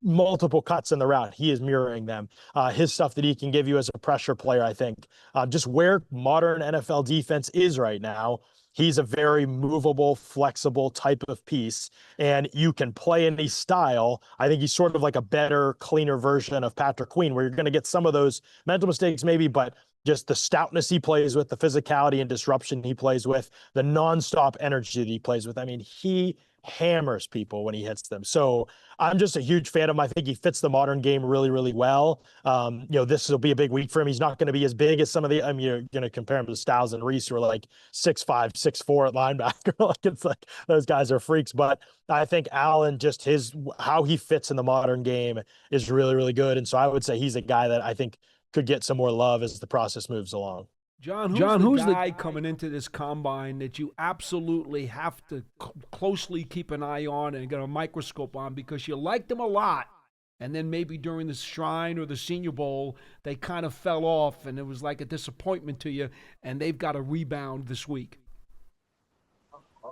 multiple cuts in the route. He is mirroring them. His stuff that he can give you as a pressure player, I think, just where modern NFL defense is right now, he's a very movable, flexible type of piece, and you can play any style. I think he's sort of like a better, cleaner version of Patrick Queen, where you're going to get some of those mental mistakes maybe, but just the stoutness he plays with, the physicality and disruption he plays with, the nonstop energy that he plays with. I mean, he hammers people when he hits them. So I'm just a huge fan of him. I think he fits the modern game really, really well. This will be a big week for him. He's not going to be as big as some of the, you're going to compare him to Styles and Reese, who are like 6'5", 6'4" at linebacker. Like, it's like those guys are freaks. But I think Allen, just how he fits in the modern game is really, really good. And so I would say he's a guy that I think could get some more love as the process moves along. John, who's the guy coming into this combine that you absolutely have to closely keep an eye on and get a microscope on because you liked him a lot and then maybe during the Shrine or the Senior Bowl, they kind of fell off, and it was like a disappointment to you, and they've got a rebound this week?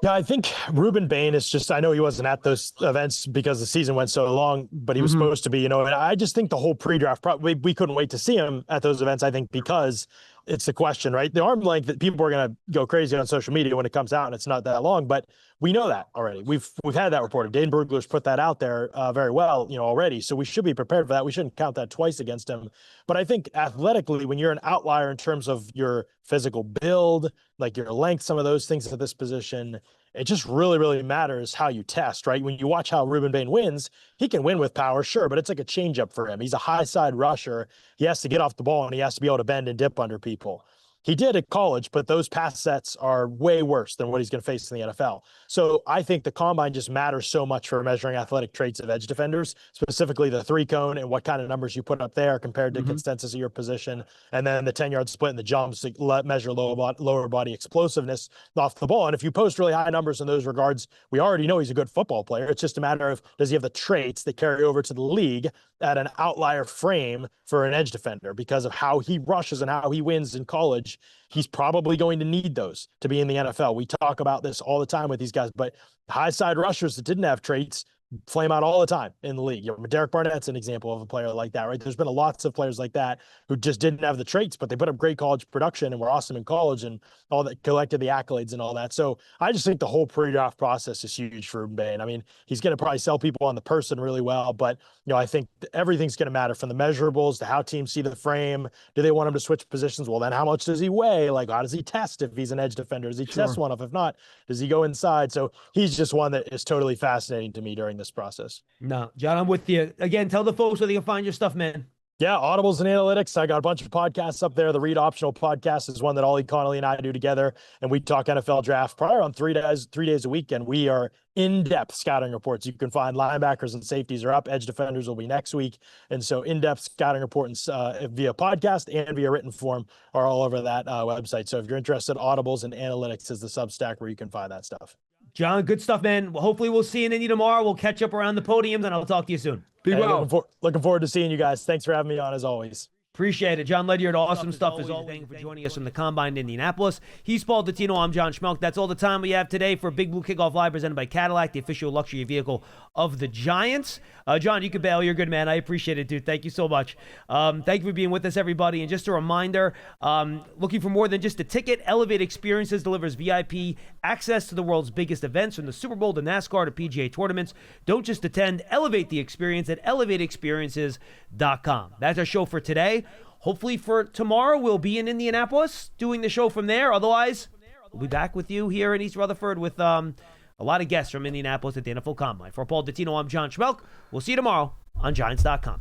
Yeah, I think Ruben Bain is just, I know he wasn't at those events because the season went so long, but he was supposed to be, and I just think the whole pre-draft, we couldn't wait to see him at those events, I think, because it's the question, right? The arm length that people are going to go crazy on social media when it comes out and it's not that long, but we know that already. We've had that reported. Dane Brugler's put that out there very well, already. So we should be prepared for that. We shouldn't count that twice against him. But I think athletically, when you're an outlier in terms of your physical build, like your length, some of those things at this position, it just really, really matters how you test, right? When you watch how Ruben Bain wins, he can win with power, sure, but it's like a changeup for him. He's a high side rusher. He has to get off the ball and he has to be able to bend and dip under people. He did at college, but those pass sets are way worse than what he's going to face in the NFL. So I think the combine just matters so much for measuring athletic traits of edge defenders, specifically the 3-cone and what kind of numbers you put up there compared to consensus of your position. And then the 10-yard split and the jumps to measure lower body explosiveness off the ball. And if you post really high numbers in those regards, we already know he's a good football player. It's just a matter of, does he have the traits that carry over to the league at an outlier frame for an edge defender because of how he rushes and how he wins in college? He's probably going to need those to be in the NFL. We talk about this all the time with these guys, but high side rushers that didn't have traits flame out all the time in the league. Derek Barnett's an example of a player like that, right? There's been lots of players like that who just didn't have the traits, but they put up great college production and were awesome in college and all that, collected the accolades and all that. So I just think the whole pre-draft process is huge for Ruben Bain. I mean, he's going to probably sell people on the person really well, but I think everything's going to matter from the measurables to how teams see the frame. Do they want him to switch positions? Well, then how much does he weigh? Like, how does he test if he's an edge defender? Does he test one off? If not, does he go inside? So he's just one that is totally fascinating to me during this process. No, John, I'm with you. Again, tell the folks where they can find your stuff, man. Yeah, Audibles and Analytics. I got a bunch of podcasts up there. The Read Optional podcast is one that Ollie Connolly and I do together, and we talk NFL draft probably on 3 days a week, and we are in-depth scouting reports. You can find linebackers and safeties are up. Edge defenders will be next week. And so in-depth scouting reports via podcast and via written form are all over that website. So if you're interested, Audibles and Analytics is the Substack where you can find that stuff. John, good stuff, man. Well, hopefully we'll see you in Indy tomorrow. We'll catch up around the podiums, and I'll talk to you soon. Be well. Looking forward to seeing you guys. Thanks for having me on, as always. Appreciate it. Jon Ledyard, awesome stuff as always. Thank you for joining us from the Combine in Indianapolis. He's Paul Dottino. I'm Jon Schmeelk. That's all the time we have today for Big Blue Kickoff Live presented by Cadillac, the official luxury vehicle of the Giants. John, you can bail. You're good, man. I appreciate it, dude. Thank you so much. Thank you for being with us, everybody. And just a reminder, looking for more than just a ticket, Elevate Experiences delivers VIP access to the world's biggest events, from the Super Bowl to NASCAR to PGA tournaments. Don't just attend. Elevate the experience at elevateexperiences.com. That's our show for today. Hopefully for tomorrow, we'll be in Indianapolis doing the show from there. Otherwise, we'll be back with you here in East Rutherford with a lot of guests from Indianapolis at the NFL Combine. For Paul Dottino, I'm Jon Schmeelk. We'll see you tomorrow on Giants.com.